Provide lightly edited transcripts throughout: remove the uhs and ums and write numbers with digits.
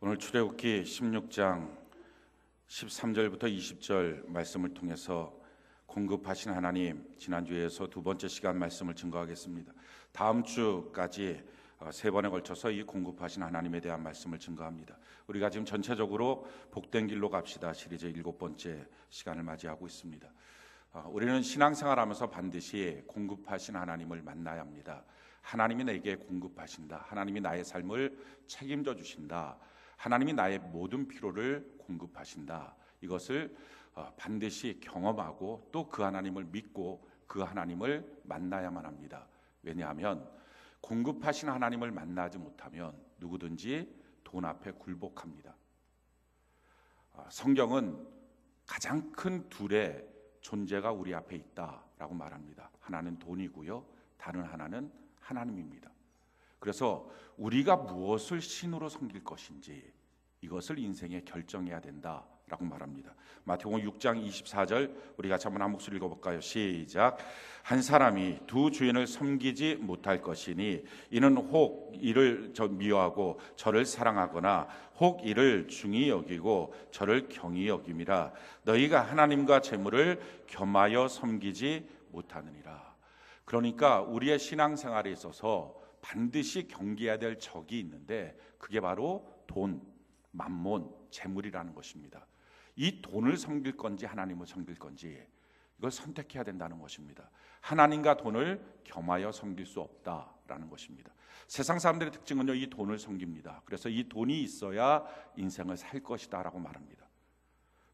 오늘 출애굽기 16장 13절부터 20절 말씀을 통해서 공급하신 하나님, 지난주에서 두 번째 시간 말씀을 증거하겠습니다. 다음 주까지 세 번에 걸쳐서 이 공급하신 하나님에 대한 말씀을 증거합니다. 우리가 지금 전체적으로 복된 길로 갑시다 시리즈 7번째 시간을 맞이하고 있습니다. 우리는 신앙생활하면서 반드시 공급하신 하나님을 만나야 합니다. 하나님이 내게 공급하신다. 하나님이 나의 삶을 책임져 주신다. 하나님이 나의 모든 필요를 공급하신다. 이것을 반드시 경험하고 또 그 하나님을 믿고 그 하나님을 만나야만 합니다. 왜냐하면 공급하신 하나님을 만나지 못하면 누구든지 돈 앞에 굴복합니다. 성경은 가장 큰 둘의 존재가 우리 앞에 있다라고 말합니다. 하나는 돈이고요, 다른 하나는 하나님입니다. 그래서 우리가 무엇을 신으로 섬길 것인지 이것을 인생에 결정해야 된다라고 말합니다. 마태복음 6장 24절 우리 같이 한번 한 목소리 읽어볼까요? 시작. 한 사람이 두 주인을 섬기지 못할 것이니 이는 혹 이를 미워하고 저를 사랑하거나 혹 이를 중히 여기고 저를 경히 여김이라. 너희가 하나님과 재물을 겸하여 섬기지 못하느니라. 그러니까 우리의 신앙생활에 있어서 반드시 경계해야 될 적이 있는데 그게 바로 돈, 만몬, 재물이라는 것입니다. 이 돈을 섬길 건지 하나님을 섬길 건지 이걸 선택해야 된다는 것입니다. 하나님과 돈을 겸하여 섬길 수 없다라는 것입니다. 세상 사람들의 특징은요, 이 돈을 섬깁니다. 그래서 이 돈이 있어야 인생을 살 것이다 라고 말합니다.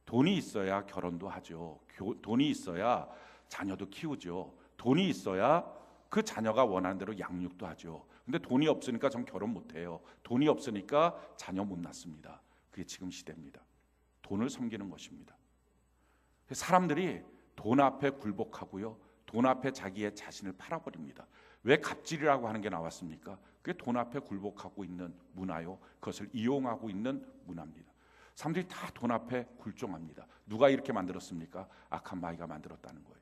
돈이 있어야 결혼도 하죠. 돈이 있어야 자녀도 키우죠. 돈이 있어야 그 자녀가 원하는 대로 양육도 하죠. 근데 돈이 없으니까 전 결혼 못해요. 돈이 없으니까 자녀 못 낳습니다. 그게 지금 시대입니다. 돈을 섬기는 것입니다. 사람들이 돈 앞에 굴복하고요, 돈 앞에 자기의 자신을 팔아버립니다. 왜 갑질이라고 하는 게 나왔습니까? 그게 돈 앞에 굴복하고 있는 문화요, 그것을 이용하고 있는 문화입니다. 사람들이 다 돈 앞에 굴종합니다. 누가 이렇게 만들었습니까? 악한 마귀가 만들었다는 거예요.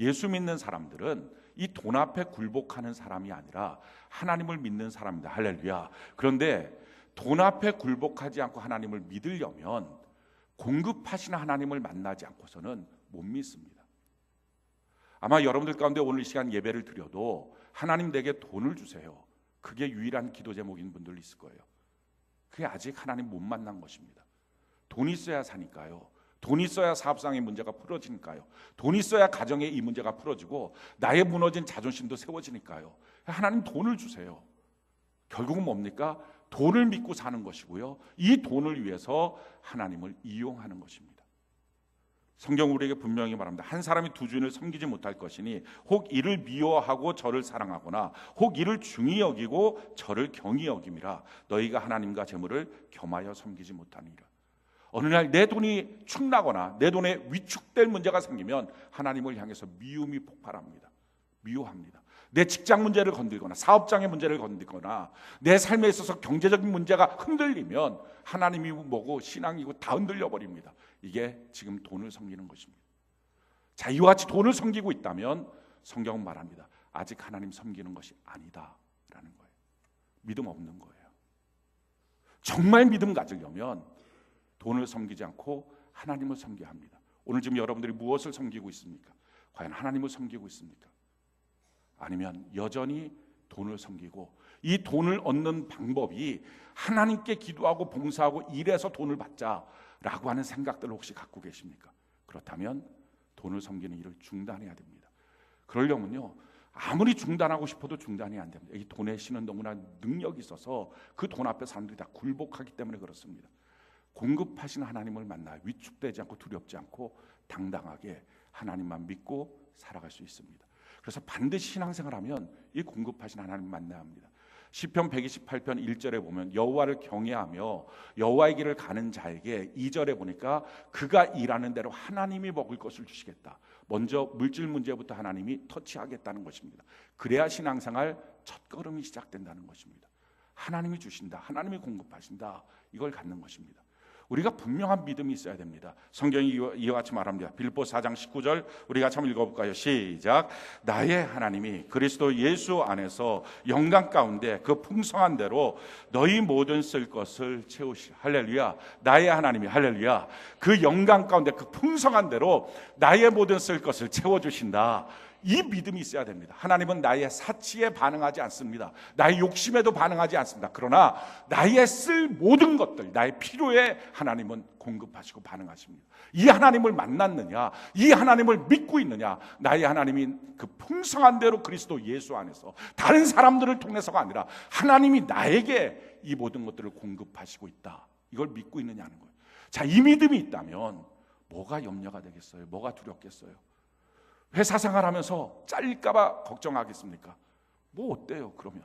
예수 믿는 사람들은 이 돈 앞에 굴복하는 사람이 아니라 하나님을 믿는 사람입니다. 할렐루야. 그런데 돈 앞에 굴복하지 않고 하나님을 믿으려면 공급하시는 하나님을 만나지 않고서는 못 믿습니다. 아마 여러분들 가운데 오늘 이 시간 예배를 드려도 하나님 내게 돈을 주세요, 그게 유일한 기도 제목인 분들 있을 거예요. 그게 아직 하나님 못 만난 것입니다. 돈이 있어야 사니까요. 돈이 있어야 사업상의 문제가 풀어지니까요. 돈이 있어야 가정의 이 문제가 풀어지고 나의 무너진 자존심도 세워지니까요. 하나님 돈을 주세요. 결국은 뭡니까? 돈을 믿고 사는 것이고요, 이 돈을 위해서 하나님을 이용하는 것입니다. 성경 우리에게 분명히 말합니다. 한 사람이 두 주인을 섬기지 못할 것이니 혹 이를 미워하고 저를 사랑하거나 혹 이를 중히 여기고 저를 경히 여김이라. 너희가 하나님과 재물을 겸하여 섬기지 못하니라. 어느 날 내 돈이 축나거나 내 돈에 위축될 문제가 생기면 하나님을 향해서 미움이 폭발합니다. 미워합니다. 내 직장 문제를 건들거나 사업장의 문제를 건들거나 내 삶에 있어서 경제적인 문제가 흔들리면 하나님이 뭐고 신앙이고 다 흔들려 버립니다. 이게 지금 돈을 섬기는 것입니다. 자, 이와 같이 돈을 섬기고 있다면 성경은 말합니다. 아직 하나님 섬기는 것이 아니다라는 거예요. 믿음 없는 거예요. 정말 믿음 가지려면 돈을 섬기지 않고 하나님을 섬겨야 합니다. 오늘 지금 여러분들이 무엇을 섬기고 있습니까? 과연 하나님을 섬기고 있습니까? 아니면 여전히 돈을 섬기고 이 돈을 얻는 방법이 하나님께 기도하고 봉사하고 일해서 돈을 받자라고 하는 생각들을 혹시 갖고 계십니까? 그렇다면 돈을 섬기는 일을 중단해야 됩니다. 그러려면요, 아무리 중단하고 싶어도 중단이 안 됩니다. 이 돈의 신은 너무나 능력이 있어서 그 돈 앞에 사람들이 다 굴복하기 때문에 그렇습니다. 공급하신 하나님을 만나 위축되지 않고 두렵지 않고 당당하게 하나님만 믿고 살아갈 수 있습니다. 그래서 반드시 신앙생활하면 이 공급하신 하나님 만나야 합니다. 시편 128편 1절에 보면 여호와를 경외하며 여호와의 길을 가는 자에게 2절에 보니까 그가 일하는 대로 하나님이 먹을 것을 주시겠다. 먼저 물질 문제부터 하나님이 터치하겠다는 것입니다. 그래야 신앙생활 첫걸음이 시작된다는 것입니다. 하나님이 주신다, 하나님이 공급하신다, 이걸 갖는 것입니다. 우리가 분명한 믿음이 있어야 됩니다. 성경이 이와 같이 말합니다. 빌립보서 4장 19절 우리 같이 한번 읽어볼까요? 시작. 나의 하나님이 그리스도 예수 안에서 영광 가운데 그 풍성한 대로 너희 모든 쓸 것을 채우시. 할렐루야. 나의 하나님이 할렐루야. 그 영광 가운데 그 풍성한 대로 나의 모든 쓸 것을 채워주신다. 이 믿음이 있어야 됩니다. 하나님은 나의 사치에 반응하지 않습니다. 나의 욕심에도 반응하지 않습니다. 그러나 나의 쓸 모든 것들, 나의 필요에 하나님은 공급하시고 반응하십니다. 이 하나님을 만났느냐, 이 하나님을 믿고 있느냐, 나의 하나님이 그 풍성한 대로 그리스도 예수 안에서 다른 사람들을 통해서가 아니라 하나님이 나에게 이 모든 것들을 공급하시고 있다. 이걸 믿고 있느냐는 거예요. 자, 이 믿음이 있다면 뭐가 염려가 되겠어요? 뭐가 두렵겠어요? 회사 생활하면서 잘릴까봐 걱정하겠습니까? 뭐 어때요 그러면?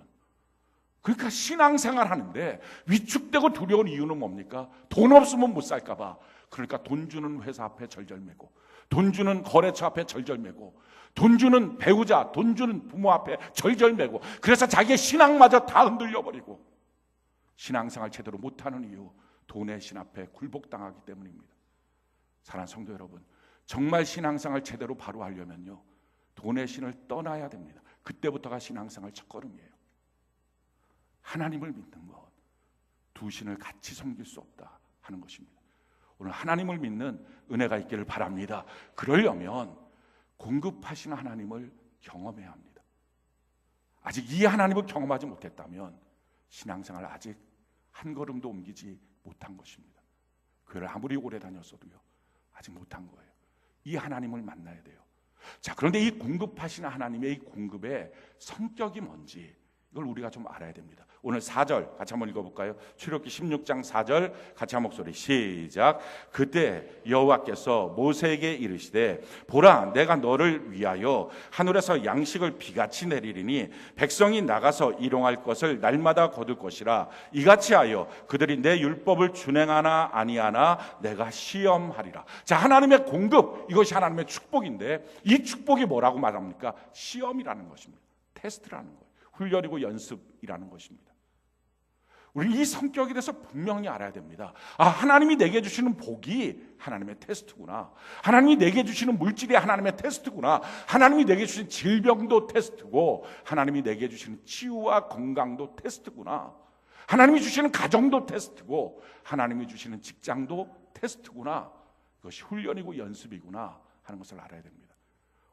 그러니까 신앙생활 하는데 위축되고 두려운 이유는 뭡니까? 돈 없으면 못 살까봐. 그러니까 돈 주는 회사 앞에 절절매고, 돈 주는 거래처 앞에 절절매고, 돈 주는 배우자, 돈 주는 부모 앞에 절절매고, 그래서 자기의 신앙마저 다 흔들려버리고 신앙생활 제대로 못하는 이유, 돈의 신 앞에 굴복당하기 때문입니다. 사랑하는 성도 여러분, 정말 신앙생활 제대로 바로 하려면요, 돈의 신을 떠나야 됩니다. 그때부터가 신앙생활 첫걸음이에요. 하나님을 믿는 것, 두 신을 같이 섬길 수 없다 하는 것입니다. 오늘 하나님을 믿는 은혜가 있기를 바랍니다. 그러려면 공급하시는 하나님을 경험해야 합니다. 아직 이 하나님을 경험하지 못했다면 신앙생활 아직 한 걸음도 옮기지 못한 것입니다. 교회를 아무리 오래 다녔어도요, 아직 못한 거예요. 이 하나님을 만나야 돼요. 자, 그런데 이 공급하시는 하나님의 이 공급의 성격이 뭔지 이걸 우리가 좀 알아야 됩니다. 오늘 4절 같이 한번 읽어볼까요? 출애굽기 16장 4절 같이 한 목소리 시작. 그때 여호와께서 모세에게 이르시되 보라, 내가 너를 위하여 하늘에서 양식을 비같이 내리리니 백성이 나가서 일용할 것을 날마다 거둘 것이라. 이같이 하여 그들이 내 율법을 준행하나 아니하나 내가 시험하리라. 자, 하나님의 공급, 이것이 하나님의 축복인데 이 축복이 뭐라고 말합니까? 시험이라는 것입니다. 테스트라는 거예요. 훈련이고 연습이라는 것입니다. 우리 이 성격에 대해서 분명히 알아야 됩니다. 아, 하나님이 내게 주시는 복이 하나님의 테스트구나. 하나님이 내게 주시는 물질이 하나님의 테스트구나. 하나님이 내게 주신 질병도 테스트고, 하나님이 내게 주시는 치유와 건강도 테스트구나. 하나님이 주시는 가정도 테스트고, 하나님이 주시는 직장도 테스트구나. 이것이 훈련이고 연습이구나 하는 것을 알아야 됩니다.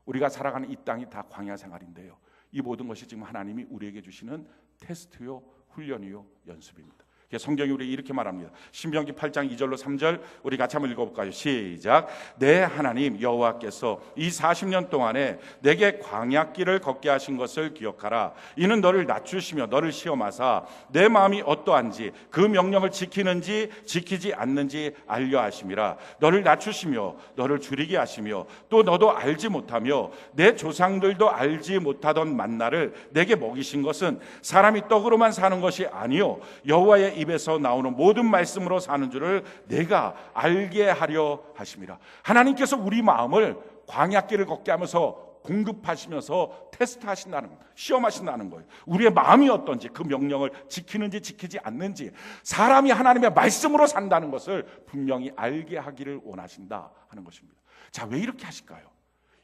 우리가 살아가는 이 땅이 다 광야 생활인데요, 이 모든 것이 지금 하나님이 우리에게 주시는 테스트요, 훈련이요, 연습입니다. 성경이 우리 이렇게 말합니다. 신명기 8장 2절로 3절 우리 같이 한번 읽어볼까요? 시작. 내 하나님 여호와께서 이 40년 동안에 내게 광야길을 걷게 하신 것을 기억하라. 이는 너를 낮추시며 너를 시험하사 내 마음이 어떠한지 그 명령을 지키는지 지키지 않는지 알려 하심이라. 너를 낮추시며 너를 줄이게 하시며 또 너도 알지 못하며 내 조상들도 알지 못하던 만나를 내게 먹이신 것은 사람이 떡으로만 사는 것이 아니요 여호와의 입에서 나오는 모든 말씀으로 사는 줄을 내가 알게 하려 하심이라. 하나님께서 우리 마음을 광야길을 걷게 하면서 공급하시면서 테스트하신다는 거예요. 시험하신다는 거예요. 우리의 마음이 어떤지, 그 명령을 지키는지 지키지 않는지, 사람이 하나님의 말씀으로 산다는 것을 분명히 알게 하기를 원하신다 하는 것입니다. 자, 왜 이렇게 하실까요?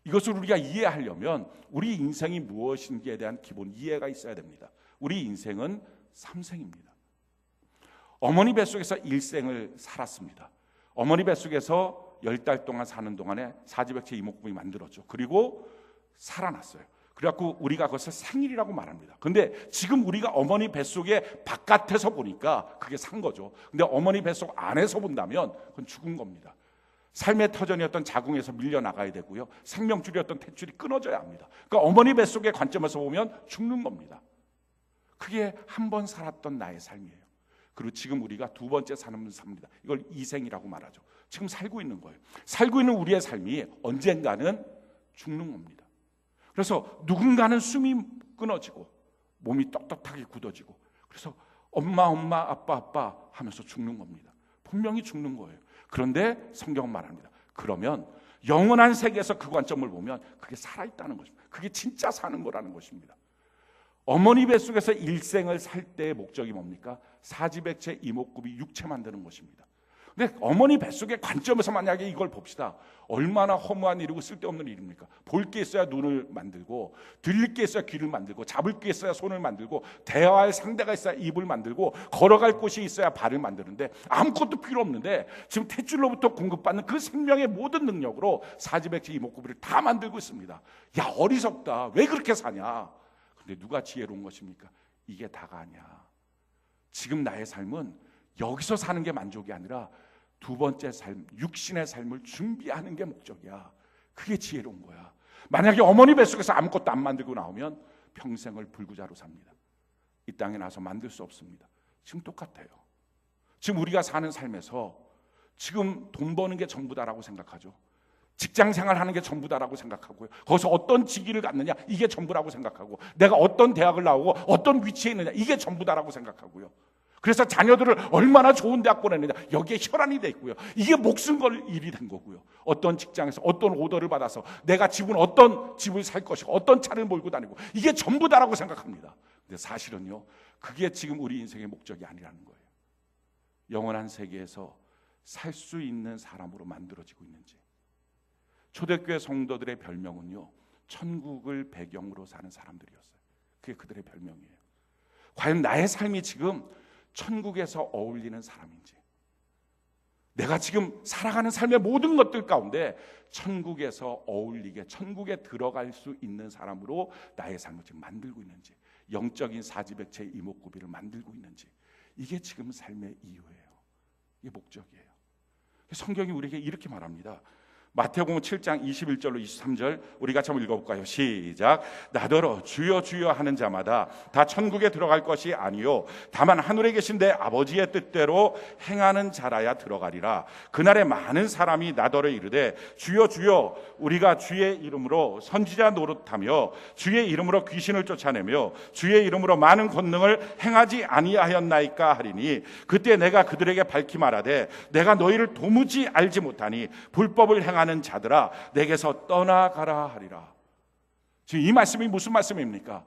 이것을 우리가 이해하려면 우리 인생이 무엇인지에 대한 기본 이해가 있어야 됩니다. 우리 인생은 3생입니다. 어머니 뱃속에서 1생을 살았습니다. 어머니 뱃속에서 10달 동안 사는 동안에 사지백체 이목구비 만들었죠. 그리고 살아났어요. 그래갖고 우리가 그것을 생일이라고 말합니다. 근데 지금 우리가 어머니 뱃속에 바깥에서 보니까 그게 산 거죠. 근데 어머니 뱃속 안에서 본다면 그건 죽은 겁니다. 삶의 터전이었던 자궁에서 밀려나가야 되고요, 생명줄이었던 탯줄이 끊어져야 합니다. 그러니까 어머니 뱃속의 관점에서 보면 죽는 겁니다. 그게 한 번 살았던 나의 삶이에요. 그리고 지금 우리가 두 번째 삶을 삽니다. 이걸 이생이라고 말하죠. 지금 살고 있는 거예요. 살고 있는 우리의 삶이 언젠가는 죽는 겁니다. 그래서 누군가는 숨이 끊어지고 몸이 떳떳하게 굳어지고, 그래서 엄마 아빠 하면서 죽는 겁니다. 분명히 죽는 거예요. 그런데 성경은 말합니다. 그러면 영원한 세계에서 그 관점을 보면 그게 살아있다는 것입니다. 그게 진짜 사는 거라는 것입니다. 어머니 뱃속에서 일생을 살 때의 목적이 뭡니까? 사지백체 이목구비 육체 만드는 것입니다. 근데 어머니 뱃속의 관점에서 만약에 이걸 봅시다. 얼마나 허무한 일이고 쓸데없는 일입니까? 볼 게 있어야 눈을 만들고, 들릴 게 있어야 귀를 만들고, 잡을 게 있어야 손을 만들고, 대화할 상대가 있어야 입을 만들고, 걸어갈 곳이 있어야 발을 만드는데 아무것도 필요 없는데 지금 탯줄로부터 공급받는 그 생명의 모든 능력으로 사지백체 이목구비를 다 만들고 있습니다. 야, 어리석다. 왜 그렇게 사냐? 근데 누가 지혜로운 것입니까? 이게 다가 아니야. 지금 나의 삶은 여기서 사는 게 만족이 아니라 두 번째 삶, 육신의 삶을 준비하는 게 목적이야. 그게 지혜로운 거야. 만약에 어머니 뱃속에서 아무것도 안 만들고 나오면 평생을 불구자로 삽니다. 이 땅에 나서 만들 수 없습니다. 지금 똑같아요. 지금 우리가 사는 삶에서 지금 돈 버는 게 전부다라고 생각하죠. 직장 생활하는 게 전부다라고 생각하고요. 거기서 어떤 직위를 갖느냐 이게 전부라고 생각하고, 내가 어떤 대학을 나오고 어떤 위치에 있느냐 이게 전부다라고 생각하고요. 그래서 자녀들을 얼마나 좋은 대학 보내느냐 여기에 혈안이 돼 있고요. 이게 목숨 걸 일이 된 거고요. 어떤 직장에서 어떤 오더를 받아서 내가 집은 어떤 집을 살 것이고 어떤 차를 몰고 다니고 이게 전부다라고 생각합니다. 근데 사실은요, 그게 지금 우리 인생의 목적이 아니라는 거예요. 영원한 세계에서 살 수 있는 사람으로 만들어지고 있는지. 초대교회 성도들의 별명은요, 천국을 배경으로 사는 사람들이었어요. 그게 그들의 별명이에요. 과연 나의 삶이 지금 천국에서 어울리는 사람인지, 내가 지금 살아가는 삶의 모든 것들 가운데 천국에서 어울리게, 천국에 들어갈 수 있는 사람으로 나의 삶을 지금 만들고 있는지, 영적인 사지백체 이목구비를 만들고 있는지, 이게 지금 삶의 이유예요. 이게 목적이에요. 성경이 우리에게 이렇게 말합니다. 마태복음 7장 21절로 23절 우리 같이 한번 읽어볼까요? 시작. 나더러 주여 주여 하는 자마다 다 천국에 들어갈 것이 아니요 다만 하늘에 계신 내 아버지의 뜻대로 행하는 자라야 들어가리라. 그날에 많은 사람이 나더러 이르되 주여 주여 우리가 주의 이름으로 선지자 노릇하며 주의 이름으로 귀신을 쫓아내며 주의 이름으로 많은 권능을 행하지 아니하였나이까 하리니, 그때 내가 그들에게 밝히 말하되 내가 너희를 도무지 알지 못하니 불법을 행하는 자들아 내게서 떠나가라 하리라. 지금 이 말씀이 무슨 말씀입니까?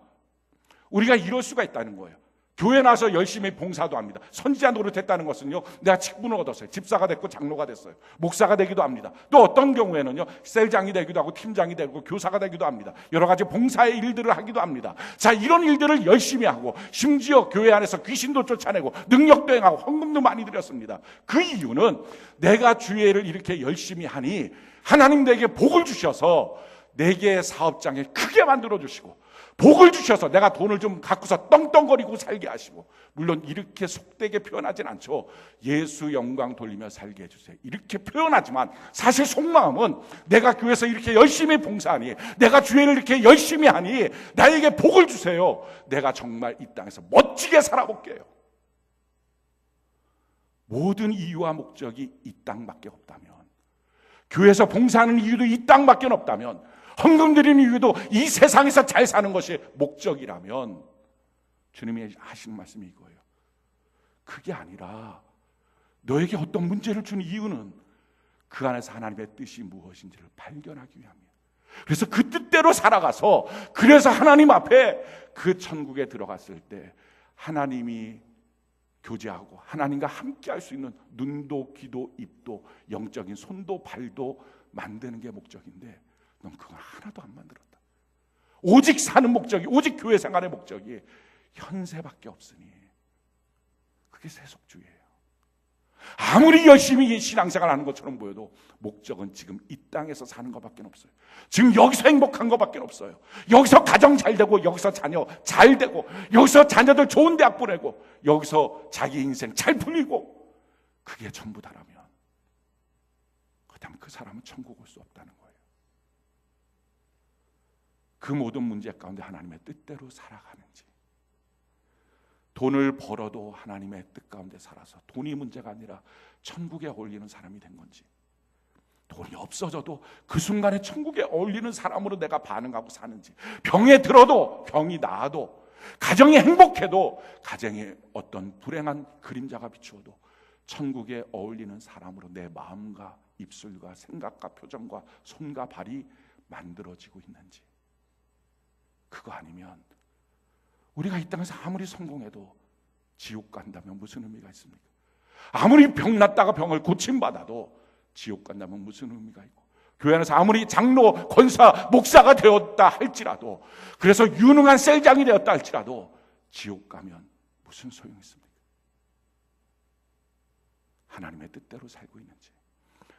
우리가 이럴 수가 있다는 거예요. 교회 나서 열심히 봉사도 합니다. 선지자 노릇했다는 것은요, 내가 직분을 얻었어요. 집사가 됐고 장로가 됐어요. 목사가 되기도 합니다. 또 어떤 경우에는요, 셀장이 되기도 하고 팀장이 되고 교사가 되기도 합니다. 여러 가지 봉사의 일들을 하기도 합니다. 자, 이런 일들을 열심히 하고 심지어 교회 안에서 귀신도 쫓아내고 능력도 행하고 헌금도 많이 드렸습니다. 그 이유는 내가 주의를 이렇게 열심히 하니 하나님 내게 복을 주셔서 내게 사업장에 크게 만들어 주시고, 복을 주셔서 내가 돈을 좀 갖고서 떵떵거리고 살게 하시고, 물론 이렇게 속되게 표현하진 않죠. 예수 영광 돌리며 살게 해주세요 이렇게 표현하지만 사실 속마음은 내가 교회에서 이렇게 열심히 봉사하니, 내가 주회를 이렇게 열심히 하니 나에게 복을 주세요. 내가 정말 이 땅에서 멋지게 살아볼게요. 모든 이유와 목적이 이 땅밖에 없다면, 교회에서 봉사하는 이유도 이 땅밖에 없다면, 헌금 드리는 이유도 이 세상에서 잘 사는 것이 목적이라면, 주님이 하시는 말씀이 이거예요. 그게 아니라 너에게 어떤 문제를 주는 이유는 그 안에서 하나님의 뜻이 무엇인지를 발견하기 위함이에요. 그래서 그 뜻대로 살아가서, 그래서 하나님 앞에 그 천국에 들어갔을 때 하나님이 교제하고 하나님과 함께 할 수 있는 눈도 귀도 입도 영적인 손도 발도 만드는 게 목적인데, 넌 그거 하나도 안 만들었다. 오직 사는 목적이, 오직 교회 생활의 목적이 현세밖에 없으니 그게 세속주의예요. 아무리 열심히 신앙생활 하는 것처럼 보여도 목적은 지금 이 땅에서 사는 것밖에 없어요. 지금 여기서 행복한 것밖에 없어요. 여기서 가정 잘 되고, 여기서 자녀 잘 되고, 여기서 자녀들 좋은 대학 보내고, 여기서 자기 인생 잘 풀리고, 그게 전부다라면 그렇다면 그 사람은 천국 올 수 없다는 거예요. 그 모든 문제 가운데 하나님의 뜻대로 살아가는지, 돈을 벌어도 하나님의 뜻 가운데 살아서 돈이 문제가 아니라 천국에 어울리는 사람이 된 건지, 돈이 없어져도 그 순간에 천국에 어울리는 사람으로 내가 반응하고 사는지, 병에 들어도 병이 나아도, 가정이 행복해도 가정에 어떤 불행한 그림자가 비추어도 천국에 어울리는 사람으로 내 마음과 입술과 생각과 표정과 손과 발이 만들어지고 있는지. 그거 아니면 우리가 이 땅에서 아무리 성공해도 지옥 간다면 무슨 의미가 있습니까? 아무리 병났다가 병을 고침받아도 지옥 간다면 무슨 의미가 있고, 교회 안에서 아무리 장로, 권사, 목사가 되었다 할지라도, 그래서 유능한 셀장이 되었다 할지라도 지옥 가면 무슨 소용이 있습니까? 하나님의 뜻대로 살고 있는지,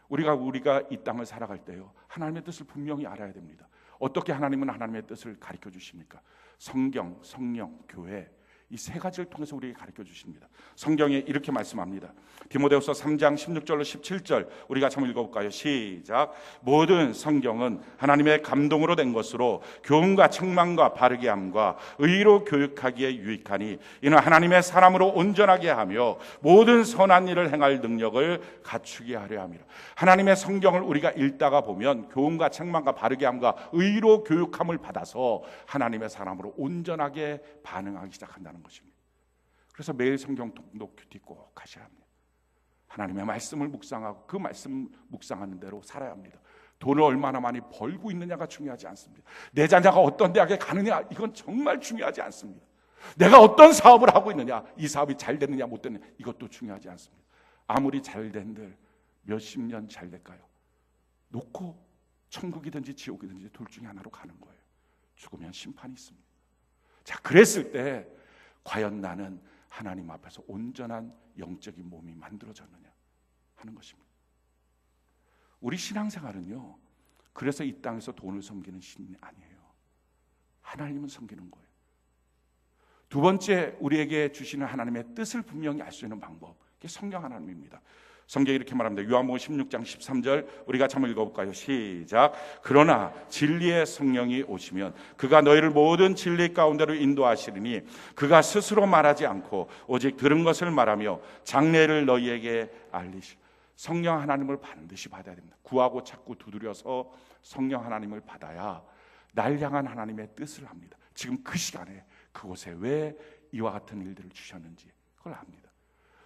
우리가 이 땅을 살아갈 때요, 하나님의 뜻을 분명히 알아야 됩니다. 어떻게 하나님은 하나님의 뜻을 가르쳐 주십니까? 성경, 성령, 교회, 이 세 가지를 통해서 우리에게 가르쳐 주십니다. 성경에 이렇게 말씀합니다. 디모데후서 3장 16절로 17절 우리가 한번 읽어볼까요? 시작. 모든 성경은 하나님의 감동으로 된 것으로 교훈과 책망과 바르게 함과 의로 교육하기에 유익하니 이는 하나님의 사람으로 온전하게 하며 모든 선한 일을 행할 능력을 갖추게 하려 함이라. 하나님의 성경을 우리가 읽다가 보면 교훈과 책망과 바르게 함과 의로 교육함을 받아서 하나님의 사람으로 온전하게 반응하기 시작한다는 것입니다. 그래서 매일 성경 통독 큐티 꼭 하셔야 합니다. 하나님의 말씀을 묵상하고 그 말씀 묵상하는 대로 살아야 합니다. 돈을 얼마나 많이 벌고 있느냐가 중요하지 않습니다. 내 자녀가 어떤 대학에 가느냐, 이건 정말 중요하지 않습니다. 내가 어떤 사업을 하고 있느냐, 이 사업이 잘 됐느냐 못 됐느냐, 이것도 중요하지 않습니다. 아무리 잘 된들 몇십 년 잘 될까요? 놓고 천국이든지 지옥이든지 둘 중에 하나로 가는 거예요. 죽으면 심판이 있습니다. 자, 그랬을 때 과연 나는 하나님 앞에서 온전한 영적인 몸이 만들어졌느냐 하는 것입니다. 우리 신앙생활은요, 그래서 이 땅에서 돈을 섬기는 신이 아니에요. 하나님은 섬기는 거예요. 두 번째, 우리에게 주시는 하나님의 뜻을 분명히 알 수 있는 방법, 그게 성경 하나님입니다. 성경이 이렇게 말합니다. 요한복음 16장 13절 우리가 한번 읽어볼까요? 시작. 그러나 진리의 성령이 오시면 그가 너희를 모든 진리 가운데로 인도하시리니 그가 스스로 말하지 않고 오직 들은 것을 말하며 장래를 너희에게 알리시. 성령 하나님을 반드시 받아야 됩니다. 구하고 찾고 두드려서 성령 하나님을 받아야 날 향한 하나님의 뜻을 합니다. 지금 그 시간에 그곳에 왜 이와 같은 일들을 주셨는지 그걸 압니다.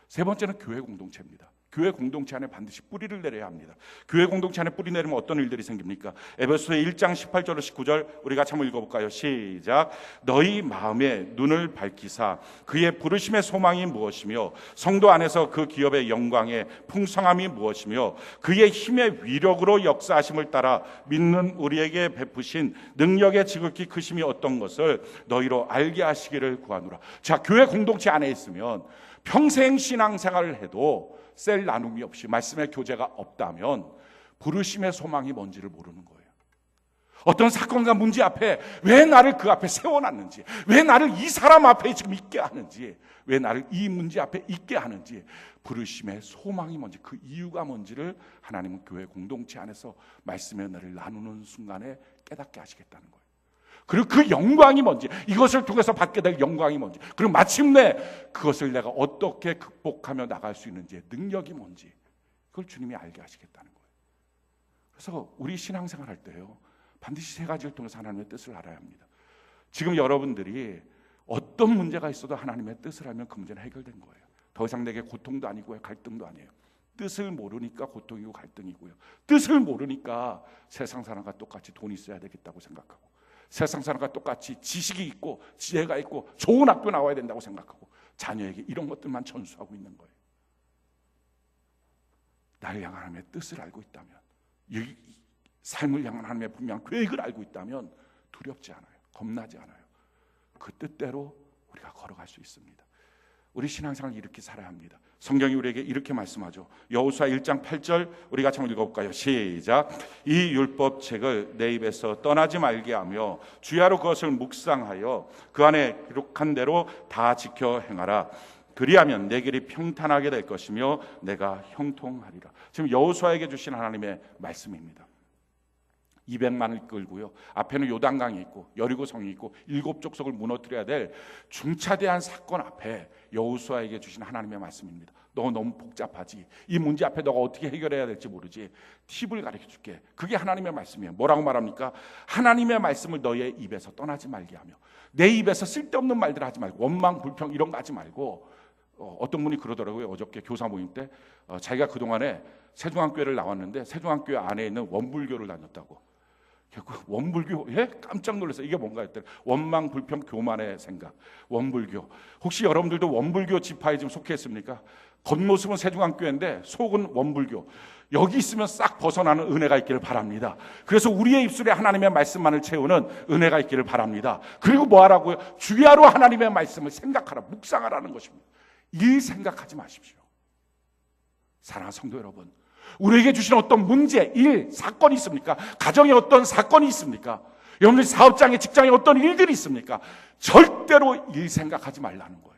세 번째는 교회 공동체입니다. 교회 공동체 안에 반드시 뿌리를 내려야 합니다. 교회 공동체 안에 뿌리 내리면 어떤 일들이 생깁니까? 에베소서 1장 18절로 19절 우리가 한번 읽어볼까요? 시작. 너희 마음에 눈을 밝히사 그의 부르심의 소망이 무엇이며 성도 안에서 그 기업의 영광의 풍성함이 무엇이며 그의 힘의 위력으로 역사하심을 따라 믿는 우리에게 베푸신 능력의 지극히 크심이 어떤 것을 너희로 알게 하시기를 구하노라. 자, 교회 공동체 안에 있으면 평생 신앙생활을 해도 셀 나눔이 없이 말씀의 교제가 없다면 부르심의 소망이 뭔지를 모르는 거예요. 어떤 사건과 문제 앞에 왜 나를 그 앞에 세워놨는지, 왜 나를 이 사람 앞에 지금 있게 하는지, 왜 나를 이 문제 앞에 있게 하는지, 부르심의 소망이 뭔지, 그 이유가 뭔지를 하나님은 교회 공동체 안에서 말씀의 은혜를 나누는 순간에 깨닫게 하시겠다는 거예요. 그리고 그 영광이 뭔지, 이것을 통해서 받게 될 영광이 뭔지, 그리고 마침내 그것을 내가 어떻게 극복하며 나갈 수 있는지의 능력이 뭔지, 그걸 주님이 알게 하시겠다는 거예요. 그래서 우리 신앙생활 할 때요, 반드시 세 가지를 통해서 하나님의 뜻을 알아야 합니다. 지금 여러분들이 어떤 문제가 있어도 하나님의 뜻을 알면 그 문제는 해결된 거예요. 더 이상 내게 고통도 아니고요, 갈등도 아니에요. 뜻을 모르니까 고통이고 갈등이고요. 뜻을 모르니까 세상 사람과 똑같이 돈이 있어야 되겠다고 생각하고, 세상 사람과 똑같이 지식이 있고 지혜가 있고 좋은 학교 나와야 된다고 생각하고 자녀에게 이런 것들만 전수하고 있는 거예요. 나를 향한 하나님의 뜻을 알고 있다면, 이 삶을 향한 하나님의 분명한 계획을 알고 있다면 두렵지 않아요. 겁나지 않아요. 그 뜻대로 우리가 걸어갈 수 있습니다. 우리 신앙생활을 이렇게 살아야 합니다. 성경이 우리에게 이렇게 말씀하죠. 여호수아 1장 8절 우리가 한번 읽어볼까요? 시작. 이 율법책을 내 입에서 떠나지 말게 하며 주야로 그것을 묵상하여 그 안에 기록한 대로 다 지켜 행하라. 그리하면 내 길이 평탄하게 될 것이며 내가 형통하리라. 지금 여호수아에게 주신 하나님의 말씀입니다. 200만을 끌고요, 앞에는 요단강이 있고 여리고성이 있고 7족속을 무너뜨려야 될 중차대한 사건 앞에 여호수아에게 주신 하나님의 말씀입니다. 너 너무 복잡하지, 이 문제 앞에 너가 어떻게 해결해야 될지 모르지, 팁을 가르쳐 줄게. 그게 하나님의 말씀이에요. 뭐라고 말합니까? 하나님의 말씀을 너의 입에서 떠나지 말게 하며, 내 입에서 쓸데없는 말들 하지 말고, 원망 불평 이런 거 하지 말고. 어떤 분이 그러더라고요. 어저께 교사 모임 때 자기가 그동안에 세종안교회를 나왔는데 세종안교회 안에 있는 원불교를 다녔다고. 원불교? 예? 깜짝 놀랐어요. 이게 뭔가 했더니 원망, 불평, 교만의 생각. 원불교. 혹시 여러분들도 원불교 지파에 좀 속해 있습니까? 겉모습은 세중앙교회인데 속은 원불교. 여기 있으면 싹 벗어나는 은혜가 있기를 바랍니다. 그래서 우리의 입술에 하나님의 말씀만을 채우는 은혜가 있기를 바랍니다. 그리고 뭐 하라고요? 주야로 하나님의 말씀을 생각하라, 묵상하라는 것입니다. 일 생각하지 마십시오. 사랑하는 성도 여러분, 우리에게 주신 어떤 문제, 일, 사건이 있습니까? 가정에 어떤 사건이 있습니까? 여러분들 사업장에, 직장에 어떤 일들이 있습니까? 절대로 일 생각하지 말라는 거예요.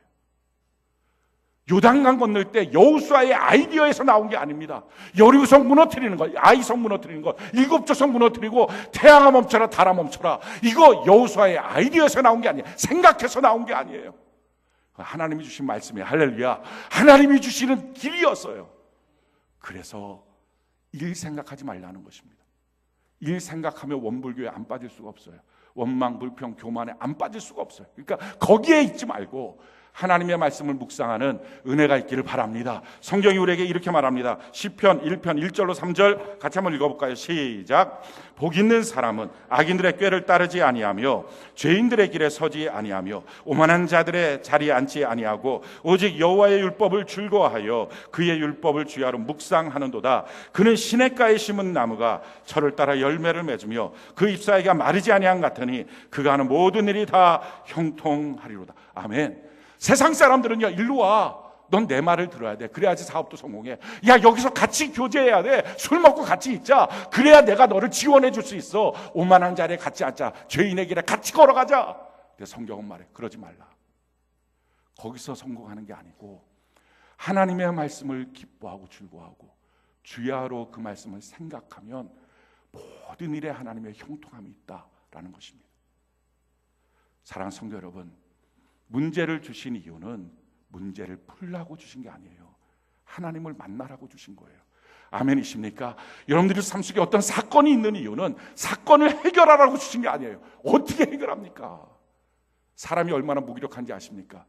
요단강 건널 때 여호수아의 아이디어에서 나온 게 아닙니다. 여리고성 무너뜨리는 거, 아이성 무너뜨리는 거, 일곱 조성 무너뜨리고 태양아 멈춰라, 달아 멈춰라. 이거 여호수아의 아이디어에서 나온 게 아니에요. 생각해서 나온 게 아니에요. 하나님이 주신 말씀이, 할렐루야, 하나님이 주시는 길이었어요. 그래서 일 생각하지 말라는 것입니다. 일 생각하면 원불교에 안 빠질 수가 없어요. 원망, 불평, 교만에 안 빠질 수가 없어요. 그러니까 거기에 있지 말고 하나님의 말씀을 묵상하는 은혜가 있기를 바랍니다. 성경이 우리에게 이렇게 말합니다. 시편 1편 1절로 3절 같이 한번 읽어볼까요? 시작. 복 있는 사람은 악인들의 꾀를 따르지 아니하며 죄인들의 길에 서지 아니하며 오만한 자들의 자리에 앉지 아니하고 오직 여호와의 율법을 즐거워하여 그의 율법을 주야로 묵상하는도다. 그는 시냇가에 심은 나무가 철을 따라 열매를 맺으며 그 잎사귀가 마르지 아니한 같으니 그가 하는 모든 일이 다 형통하리로다. 아멘. 세상 사람들은요, 일로 와. 넌 내 말을 들어야 돼. 그래야지 사업도 성공해. 야, 여기서 같이 교제해야 돼. 술 먹고 같이 있자. 그래야 내가 너를 지원해 줄 수 있어. 오만한 자리에 같이 앉자. 죄인의 길에 같이 걸어가자. 근데 성경은 말해, 그러지 말라. 거기서 성공하는 게 아니고 하나님의 말씀을 기뻐하고 즐거워하고 주야로 그 말씀을 생각하면 모든 일에 하나님의 형통함이 있다라는 것입니다. 사랑하는 성도 여러분, 문제를 주신 이유는 문제를 풀라고 주신 게 아니에요. 하나님을 만나라고 주신 거예요. 아멘이십니까? 여러분들의 삶 속에 어떤 사건이 있는 이유는 사건을 해결하라고 주신 게 아니에요. 어떻게 해결합니까? 사람이 얼마나 무기력한지 아십니까?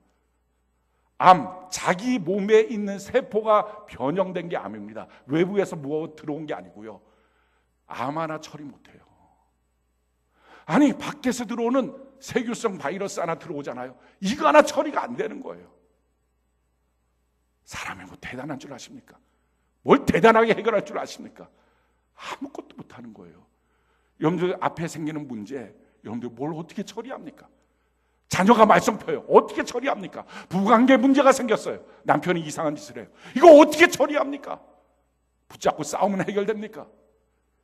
암, 자기 몸에 있는 세포가 변형된 게 암입니다. 외부에서 뭐 들어온 게 아니고요. 암 하나 처리 못해요. 아니, 밖에서 들어오는 세균성 바이러스 하나 들어오잖아요. 이거 하나 처리가 안 되는 거예요. 사람이 뭐 대단한 줄 아십니까? 뭘 대단하게 해결할 줄 아십니까? 아무것도 못하는 거예요. 여러분들 앞에 생기는 문제, 여러분들 뭘 어떻게 처리합니까? 자녀가 말썽 펴요. 어떻게 처리합니까? 부부관계 문제가 생겼어요. 남편이 이상한 짓을 해요. 이거 어떻게 처리합니까? 붙잡고 싸우면 해결됩니까?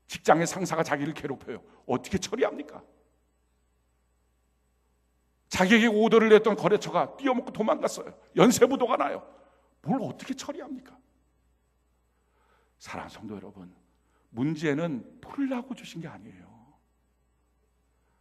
직장의 상사가 자기를 괴롭혀요. 어떻게 처리합니까? 자기에게 오더를 냈던 거래처가 뛰어먹고 도망갔어요. 연쇄부도가 나요. 뭘 어떻게 처리합니까? 사랑하는 성도 여러분, 문제는 풀라고 주신 게 아니에요.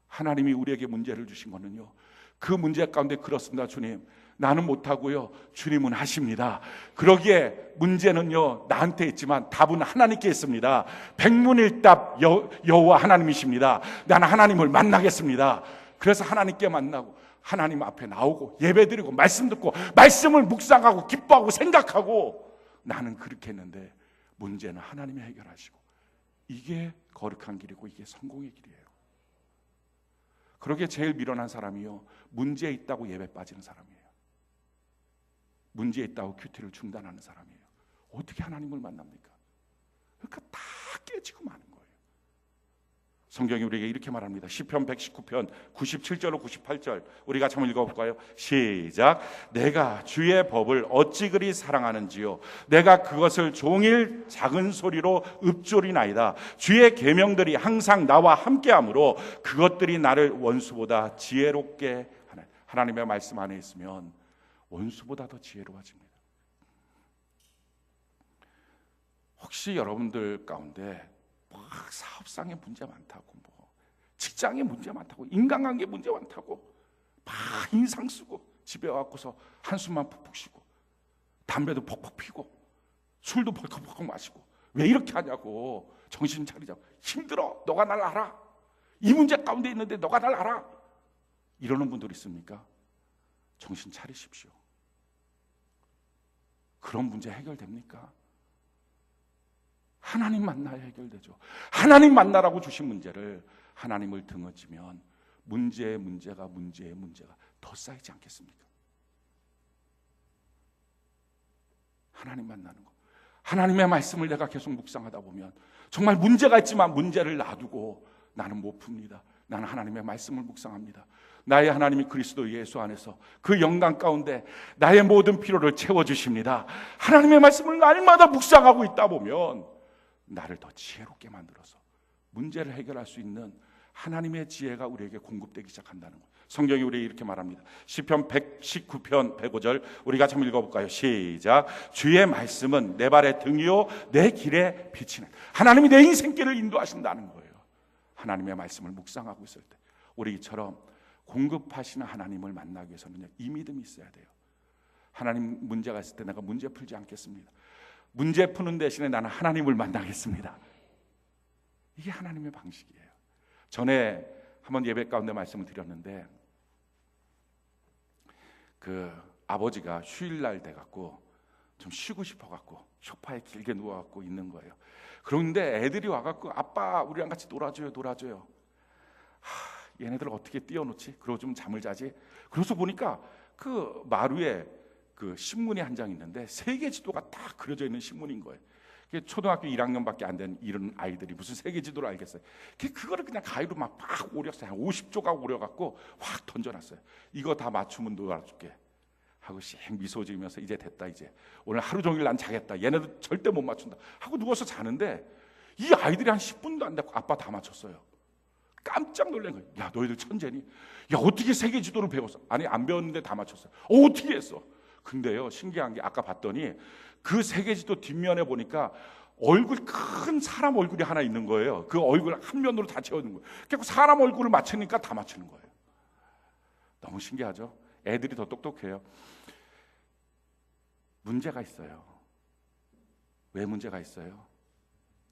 하나님이 우리에게 문제를 주신 거는요, 그 문제 가운데 그렇습니다. 주님, 나는 못하고요, 주님은 하십니다. 그러기에 문제는요, 나한테 있지만 답은 하나님께 있습니다. 백문일답 여호와 하나님이십니다. 나는 하나님을 만나겠습니다. 그래서 하나님께 만나고 하나님 앞에 나오고 예배드리고 말씀 듣고 말씀을 묵상하고 기뻐하고 생각하고 나는 그렇게 했는데 문제는 하나님이 해결하시고 이게 거룩한 길이고 이게 성공의 길이에요. 그러기에 제일 미련한 사람이요, 문제 있다고 예배 빠지는 사람이에요. 문제 있다고 큐티를 중단하는 사람이에요. 어떻게 하나님을 만납니까? 그러니까 다 깨지고 마는 거예요. 성경이 우리에게 이렇게 말합니다. 시편 119편 97절로 98절 우리 같이 한번 읽어볼까요? 시작. 내가 주의 법을 어찌 그리 사랑하는지요, 내가 그것을 종일 작은 소리로 읊조리나이다. 주의 계명들이 항상 나와 함께하므로 그것들이 나를 원수보다 지혜롭게 하네. 하나님의 말씀 안에 있으면 원수보다 더 지혜로워집니다. 혹시 여러분들 가운데 막 사업상에 문제 많다고, 뭐 직장에 문제 많다고, 인간관계 문제 많다고 막 인상 쓰고 집에 와갖고서 한숨만 푹푹 쉬고 담배도 퍽퍽 피고 술도 벌컥벌컥 마시고 왜 이렇게 하냐고 정신 차리자고. 힘들어, 너가 날 알아. 이 문제 가운데 있는데 너가 날 알아. 이러는 분들 있습니까? 정신 차리십시오. 그런 문제 해결됩니까? 하나님 만나야 해결되죠. 하나님 만나라고 주신 문제를 하나님을 등어지면 문제의 문제가 더 쌓이지 않겠습니까? 하나님 만나는 거. 하나님의 말씀을 내가 계속 묵상하다 보면 정말 문제가 있지만 문제를 놔두고 나는 못 풉니다. 나는 하나님의 말씀을 묵상합니다. 나의 하나님이 그리스도 예수 안에서 그 영광 가운데 나의 모든 필요를 채워주십니다. 하나님의 말씀을 날마다 묵상하고 있다 보면 나를 더 지혜롭게 만들어서 문제를 해결할 수 있는 하나님의 지혜가 우리에게 공급되기 시작한다는 거예요. 성경이 우리에게 이렇게 말합니다. 시편 119편 105절 우리 같이 한번 읽어볼까요? 시작. 주의 말씀은 내 발의 등이요 내 길에 비치는. 하나님이 내 인생길을 인도하신다는 거예요. 하나님의 말씀을 묵상하고 있을 때 우리처럼 공급하시는 하나님을 만나기 위해서는 이 믿음이 있어야 돼요. 하나님 문제가 있을 때 내가 문제 풀지 않겠습니다. 문제 푸는 대신에 나는 하나님을 만나겠습니다. 이게 하나님의 방식이에요. 전에 한번 예배 가운데 말씀을 드렸는데 그 아버지가 휴일날 돼갖고 좀 쉬고 싶어갖고 소파에 길게 누워갖고 있는 거예요. 그런데 애들이 와갖고 아빠 우리랑 같이 놀아줘요. 얘네들 어떻게 띄워놓지? 그러고 좀 잠을 자지. 그래서 보니까 그 마루에 그 신문이 한 장 있는데 세계 지도가 딱 그려져 있는 신문인 거예요. 초등학교 1학년밖에 안 된 이런 아이들이 무슨 세계 지도를 알겠어요. 그거를 그냥 가위로 막 오렸어요. 한 50조각 오려갖고 확 던져놨어요. 이거 다 맞추면 놀아줄게 하고 씩 미소 지으면서 이제 됐다, 이제 오늘 하루 종일 난 자겠다, 얘네들 절대 못 맞춘다 하고 누워서 자는데 이 아이들이 한 10분도 안 됐고 아빠 다 맞췄어요. 깜짝 놀란 거예요. 야, 너희들 천재니? 야, 어떻게 세계 지도를 배웠어? 아니, 안 배웠는데 다 맞췄어요. 어떻게 했어? 근데요, 신기한 게 아까 봤더니 그 세계 지도 뒷면에 보니까 얼굴 큰 사람 얼굴이 하나 있는 거예요. 그 얼굴 한 면으로 다 채워있는 거예요. 그래서 사람 얼굴을 맞추니까 다 맞추는 거예요. 너무 신기하죠? 애들이 더 똑똑해요. 문제가 있어요. 왜 문제가 있어요?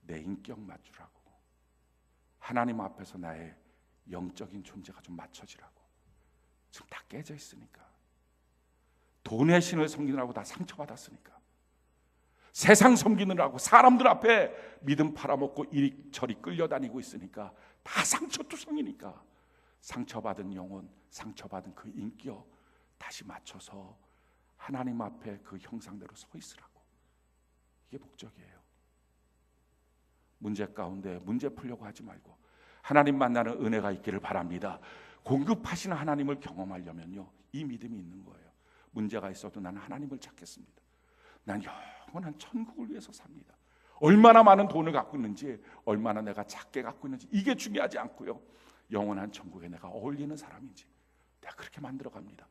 내 인격 맞추라고. 하나님 앞에서 나의 영적인 존재가 좀 맞춰지라고. 지금 다 깨져 있으니까. 돈의 신을 섬기느라고 다 상처받았으니까. 세상 섬기느라고 사람들 앞에 믿음 팔아먹고 이리저리 끌려다니고 있으니까 다 상처투성이니까 상처받은 영혼, 상처받은 그 인격 다시 맞춰서 하나님 앞에 그 형상대로 서 있으라고. 이게 목적이에요. 문제 가운데 문제 풀려고 하지 말고 하나님 만나는 은혜가 있기를 바랍니다. 공급하시는 하나님을 경험하려면요, 이 믿음이 있는 거예요. 문제가 있어도 나는 하나님을 찾겠습니다. 난 영원한 천국을 위해서 삽니다. 얼마나 많은 돈을 갖고 있는지, 얼마나 내가 작게 갖고 있는지 이게 중요하지 않고요, 영원한 천국에 내가 어울리는 사람인지 내가 그렇게 만들어갑니다.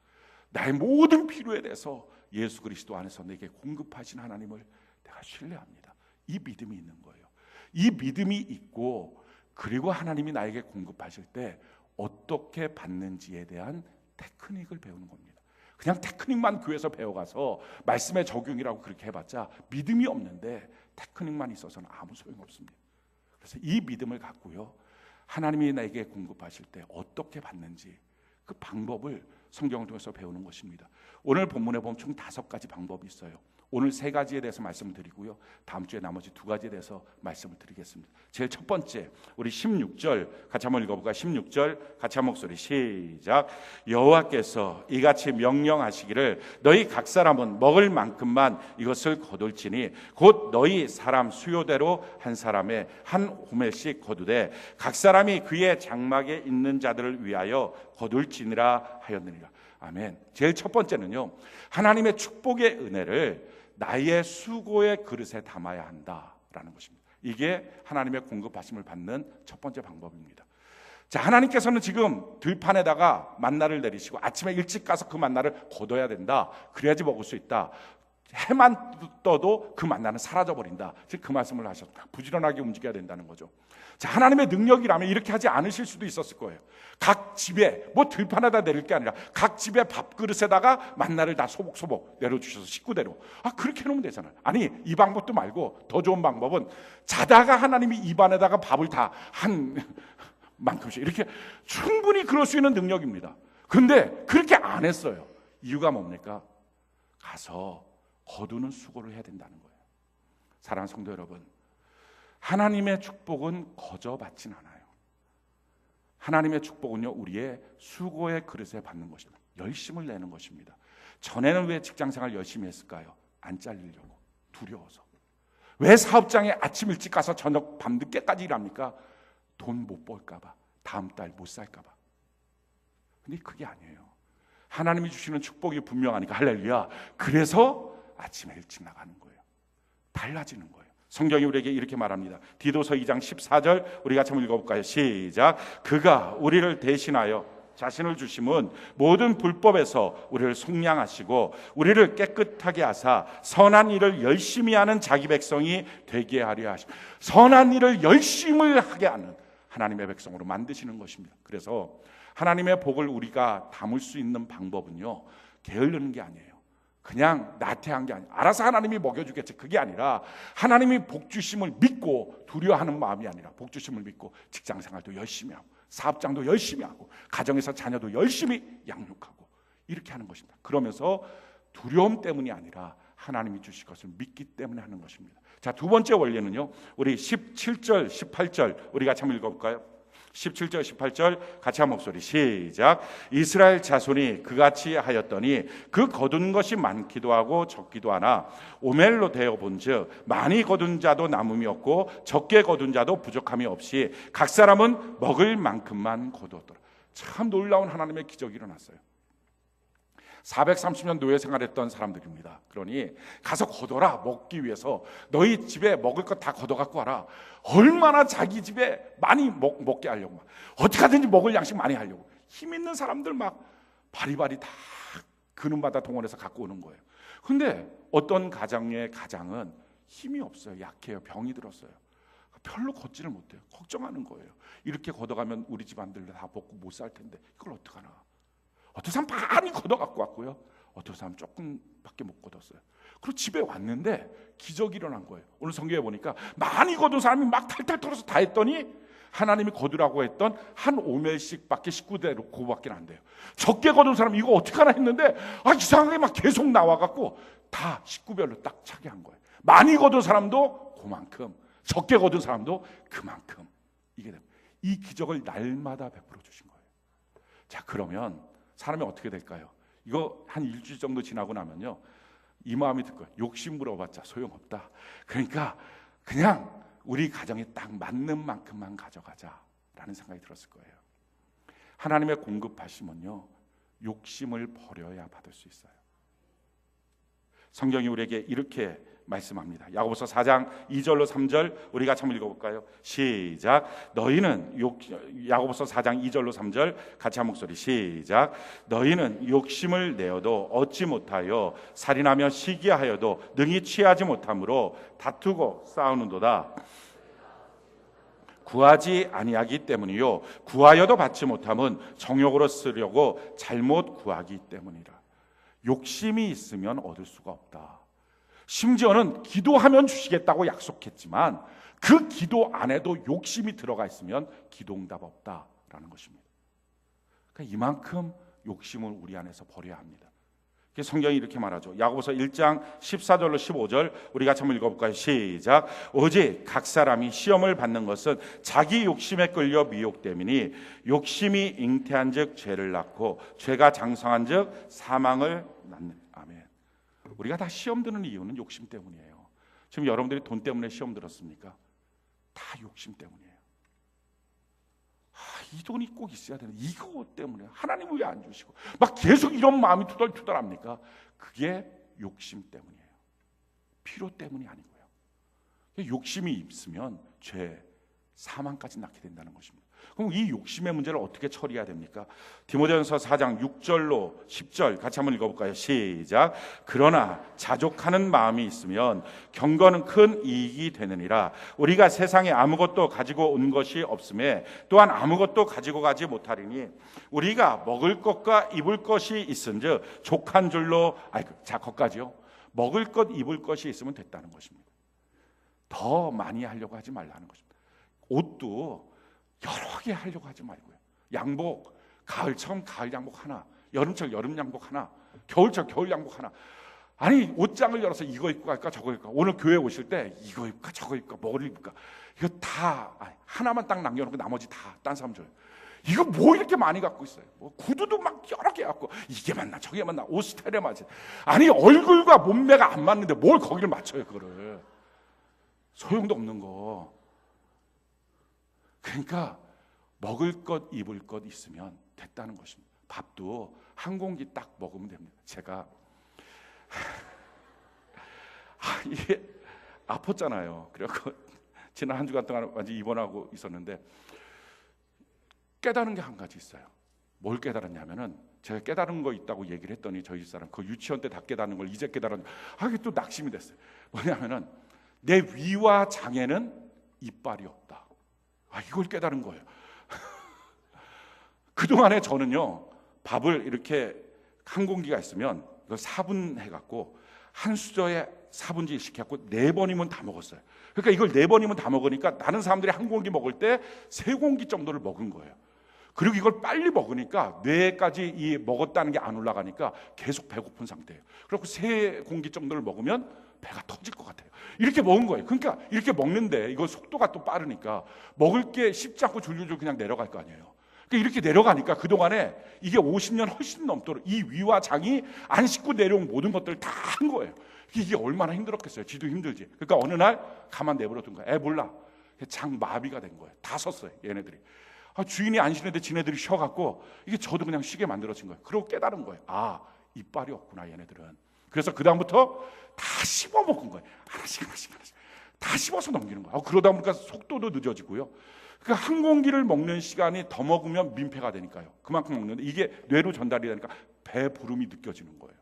나의 모든 필요에 대해서 예수 그리스도 안에서 내게 공급하신 하나님을 내가 신뢰합니다. 이 믿음이 있는 거예요. 이 믿음이 있고, 그리고 하나님이 나에게 공급하실 때 어떻게 받는지에 대한 테크닉을 배우는 겁니다. 그냥 테크닉만 교회에서 배워가서 말씀의 적용이라고 그렇게 해봤자 믿음이 없는데 테크닉만 있어서는 아무 소용없습니다. 그래서 이 믿음을 갖고요, 하나님이 나에게 공급하실 때 어떻게 받는지 그 방법을 성경을 통해서 배우는 것입니다. 오늘 본문에 보면 총 5가지 방법이 있어요. 오늘 3가지에 대해서 말씀을 드리고요, 다음 주에 나머지 2가지에 대해서 말씀을 드리겠습니다. 제일 첫 번째, 우리 16절 같이 한번 읽어볼까요? 16절 같이 한 목소리 시작. 여호와께서 이같이 명령하시기를 너희 각 사람은 먹을 만큼만 이것을 거둘지니 곧 너희 사람 수요대로 한 사람의 한 호멜씩 거두되 각 사람이 그의 장막에 있는 자들을 위하여 거둘지니라 하였느니라. 아멘. 제일 첫 번째는요, 하나님의 축복의 은혜를 나의 수고의 그릇에 담아야 한다라는 것입니다. 이게 하나님의 공급하심을 받는 첫 번째 방법입니다. 자, 하나님께서는 지금 들판에다가 만나를 내리시고 아침에 일찍 가서 그 만나를 거둬야 된다. 그래야지 먹을 수 있다. 해만 떠도 그 만나는 사라져버린다. 지금 그 말씀을 하셨다. 부지런하게 움직여야 된다는 거죠. 자, 하나님의 능력이라면 이렇게 하지 않으실 수도 있었을 거예요. 각 집에 뭐 들판에다 내릴 게 아니라 각 집에 밥그릇에다가 만나를 다 소복소복 내려주셔서 식구대로 그렇게 해놓으면 되잖아요. 아니, 이 방법도 말고 더 좋은 방법은 자다가 하나님이 입안에다가 밥을 다 한 만큼씩 이렇게 충분히 그럴 수 있는 능력입니다. 근데 그렇게 안 했어요. 이유가 뭡니까? 가서 거두는 수고를 해야 된다는 거예요. 사랑하는 성도 여러분, 하나님의 축복은 거저 받진 않아요. 하나님의 축복은요, 우리의 수고의 그릇에 받는 것입니다. 열심을 내는 것입니다. 전에는 왜 직장생활 열심히 했을까요? 안 잘리려고. 두려워서. 왜 사업장에 아침 일찍 가서 저녁 밤늦게까지 일합니까? 돈 못 벌까 봐, 다음 달 못 살까 봐. 근데 그게 아니에요. 하나님이 주시는 축복이 분명하니까 할렐루야. 그래서 아침에 일찍 나가는 거예요. 달라지는 거예요. 성경이 우리에게 이렇게 말합니다. 디도서 2장 14절 우리 같이 한번 읽어볼까요? 시작. 그가 우리를 대신하여 자신을 주심은 모든 불법에서 우리를 속량하시고 우리를 깨끗하게 하사 선한 일을 열심히 하는 자기 백성이 되게 하려 하시고, 선한 일을 열심히 하게 하는 하나님의 백성으로 만드시는 것입니다. 그래서 하나님의 복을 우리가 담을 수 있는 방법은요, 게으르는 게 아니에요. 그냥 나태한 게 아니에요. 알아서 하나님이 먹여주겠지, 그게 아니라 하나님이 복 주심을 믿고 두려워하는 마음이 아니라 복 주심을 믿고 직장생활도 열심히 하고 사업장도 열심히 하고 가정에서 자녀도 열심히 양육하고 이렇게 하는 것입니다. 그러면서 두려움 때문이 아니라 하나님이 주실 것을 믿기 때문에 하는 것입니다. 자, 두 번째 원리는요, 우리 17절 18절 우리 같이 한번 읽어볼까요? 17절 18절 같이 한 목소리 시작. 이스라엘 자손이 그같이 하였더니 그 거둔 것이 많기도 하고 적기도 하나 오멜로 되어 본즉 많이 거둔 자도 남음이 없고 적게 거둔 자도 부족함이 없이 각 사람은 먹을 만큼만 거두었더라. 참 놀라운 하나님의 기적이 일어났어요. 430년 노예 생활했던 사람들입니다. 그러니 가서 거둬라, 먹기 위해서. 너희 집에 먹을 것 다 걷어 갖고 와라. 얼마나 자기 집에 많이 먹게 하려고, 어떻게 하든지 먹을 양식 많이 하려고 힘 있는 사람들 막 바리바리 다 그놈마다 동원해서 갖고 오는 거예요. 근데 어떤 가정의 가장은 힘이 없어요. 약해요. 병이 들었어요. 별로 걷지를 못해요. 걱정하는 거예요. 이렇게 걷어가면 우리 집안들 다 먹고 못 살 텐데 이걸 어떡하나. 어떤 사람 많이 걷어 갖고 왔고요, 어떤 사람 조금밖에 못 걷었어요. 그리고 집에 왔는데 기적이 일어난 거예요. 오늘 성경에 보니까 많이 거둔 사람이 막 탈탈 털어서 다 했더니 하나님이 거두라고 했던 한 오멜씩밖에 식구대로 그거밖에 안 돼요. 적게 거둔 사람 이거 어떻게 하나 했는데 이상하게 막 계속 나와갖고 다 식구별로 딱 차게 한 거예요. 많이 거둔 사람도 그만큼, 적게 거둔 사람도 그만큼. 이게 됩니다. 이 기적을 날마다 베풀어 주신 거예요. 자, 그러면 사람이 어떻게 될까요? 이거 한 일주일 정도 지나고 나면요, 이 마음이 들 거예요. 욕심 부려봤자 소용없다. 그러니까 그냥 우리 가정에 딱 맞는 만큼만 가져가자라는 생각이 들었을 거예요. 하나님의 공급하심은요, 욕심을 버려야 받을 수 있어요. 성경이 우리에게 이렇게 말씀합니다. 야고보서 4장 2절로 3절 우리 같이 한번 읽어볼까요? 시작. 너희는 야고보서 4장 2절로 3절 같이 한 목소리 시작. 너희는 욕심을 내어도 얻지 못하여 살인하며 시기하여도 능히 취하지 못함으로 다투고 싸우는도다. 구하지 아니하기 때문이요 구하여도 받지 못함은 정욕으로 쓰려고 잘못 구하기 때문이라. 욕심이 있으면 얻을 수가 없다. 심지어는 기도하면 주시겠다고 약속했지만 그 기도 안에도 욕심이 들어가 있으면 기도응답 없다라는 것입니다. 그러니까 이만큼 욕심을 우리 안에서 버려야 합니다. 성경이 이렇게 말하죠. 야고보서 1장 14절로 15절 우리 같이 한번 읽어볼까요? 시작. 오직 각 사람이 시험을 받는 것은 자기 욕심에 끌려 미혹됨이니 욕심이 잉태한 즉 죄를 낳고 죄가 장성한 즉 사망을 낳는. 아멘. 우리가 다 시험 드는 이유는 욕심 때문이에요. 지금 여러분들이 돈 때문에 시험 들었습니까? 다 욕심 때문이에요. 이 돈이 꼭 있어야 되는, 이거 때문에 하나님은 왜 안 주시고 막 계속 이런 마음이 투덜투덜합니까? 그게 욕심 때문이에요. 필요 때문이 아니고요. 욕심이 있으면 죄, 사망까지 낳게 된다는 것입니다. 그럼 이 욕심의 문제를 어떻게 처리해야 됩니까? 디모데전서 4장 6절로 10절 같이 한번 읽어볼까요? 시작. 그러나 자족하는 마음이 있으면 경건은 큰 이익이 되느니라. 우리가 세상에 아무것도 가지고 온 것이 없음에 또한 아무것도 가지고 가지 못하리니 우리가 먹을 것과 입을 것이 있은즉 족한 줄로 자, 거기까지요. 먹을 것 입을 것이 있으면 됐다는 것입니다. 더 많이 하려고 하지 말라는 것입니다. 옷도 여러 개 하려고 하지 말고요. 양복, 가을처럼 가을 양복 하나, 여름철 여름 양복 하나, 겨울철 겨울 양복 하나. 아니, 옷장을 열어서 이거 입고 갈까 저거 입을까, 오늘 교회 오실 때 이거 입을까 저거 입을까 뭐를 입을까, 이거 다 하나만 딱 남겨놓고 나머지 다 딴 사람 줘요. 이거 뭐 이렇게 많이 갖고 있어요? 뭐 구두도 막 여러 개 갖고 이게 맞나 저게 맞나 옷 스타일에 맞지. 아니 얼굴과 몸매가 안 맞는데 뭘 거기를 맞춰요 그거를. 소용도 없는 거. 그러니까 먹을 것 입을 것 있으면 됐다는 것입니다. 밥도 한 공기 딱 먹으면 됩니다. 제가 이게 아팠잖아요. 그래서 지난 한 주간 동안 완전 입원하고 있었는데 깨달은 게 한 가지 있어요. 뭘 깨달았냐면은 제가 깨달은 거 있다고 얘기를 했더니 저희 집사람 그 유치원 때 다 깨달은 걸 이제 깨달은 이게 또 낙심이 됐어요. 뭐냐면은 내 위와 장에는 이빨이 없다. 이걸 깨달은 거예요. 그동안에 저는요 밥을 이렇게 한 공기가 있으면 이걸 4분 해갖고 한 수저에 4분지 시켜갖고 4번이면 다 먹었어요. 그러니까 이걸 4번이면 다 먹으니까 다른 사람들이 한 공기 먹을 때 3공기 정도를 먹은 거예요. 그리고 이걸 빨리 먹으니까 뇌까지 이 먹었다는 게 안 올라가니까 계속 배고픈 상태예요. 그리고 3공기 정도를 먹으면 배가 터질 것 같아요. 이렇게 먹은 거예요. 그러니까 이렇게 먹는데 이거 속도가 또 빠르니까 먹을 게 쉽지 않고 줄줄줄 그냥 내려갈 거 아니에요. 그러니까 이렇게 내려가니까 그동안에 이게 50년 훨씬 넘도록 이 위와 장이 안 씻고 내려온 모든 것들을 다 한 거예요. 이게 얼마나 힘들었겠어요. 지도 힘들지. 그러니까 어느 날 가만 내버려둔 거야. 몰라. 장 마비가 된 거예요. 다 섰어요. 얘네들이. 주인이 안 쉬는데 지네들이 쉬어갖고 이게 저도 그냥 쉬게 만들어진 거예요. 그러고 깨달은 거예요. 이빨이 없구나 얘네들은. 그래서 그 다음부터 다 씹어 먹은 거예요. 하나씩 다 씹어서 넘기는 거예요. 그러다 보니까 속도도 늦어지고요. 그러니까 한 공기를 먹는 시간이 더 먹으면 민폐가 되니까요. 그만큼 먹는데 이게 뇌로 전달이 되니까 배부름이 느껴지는 거예요.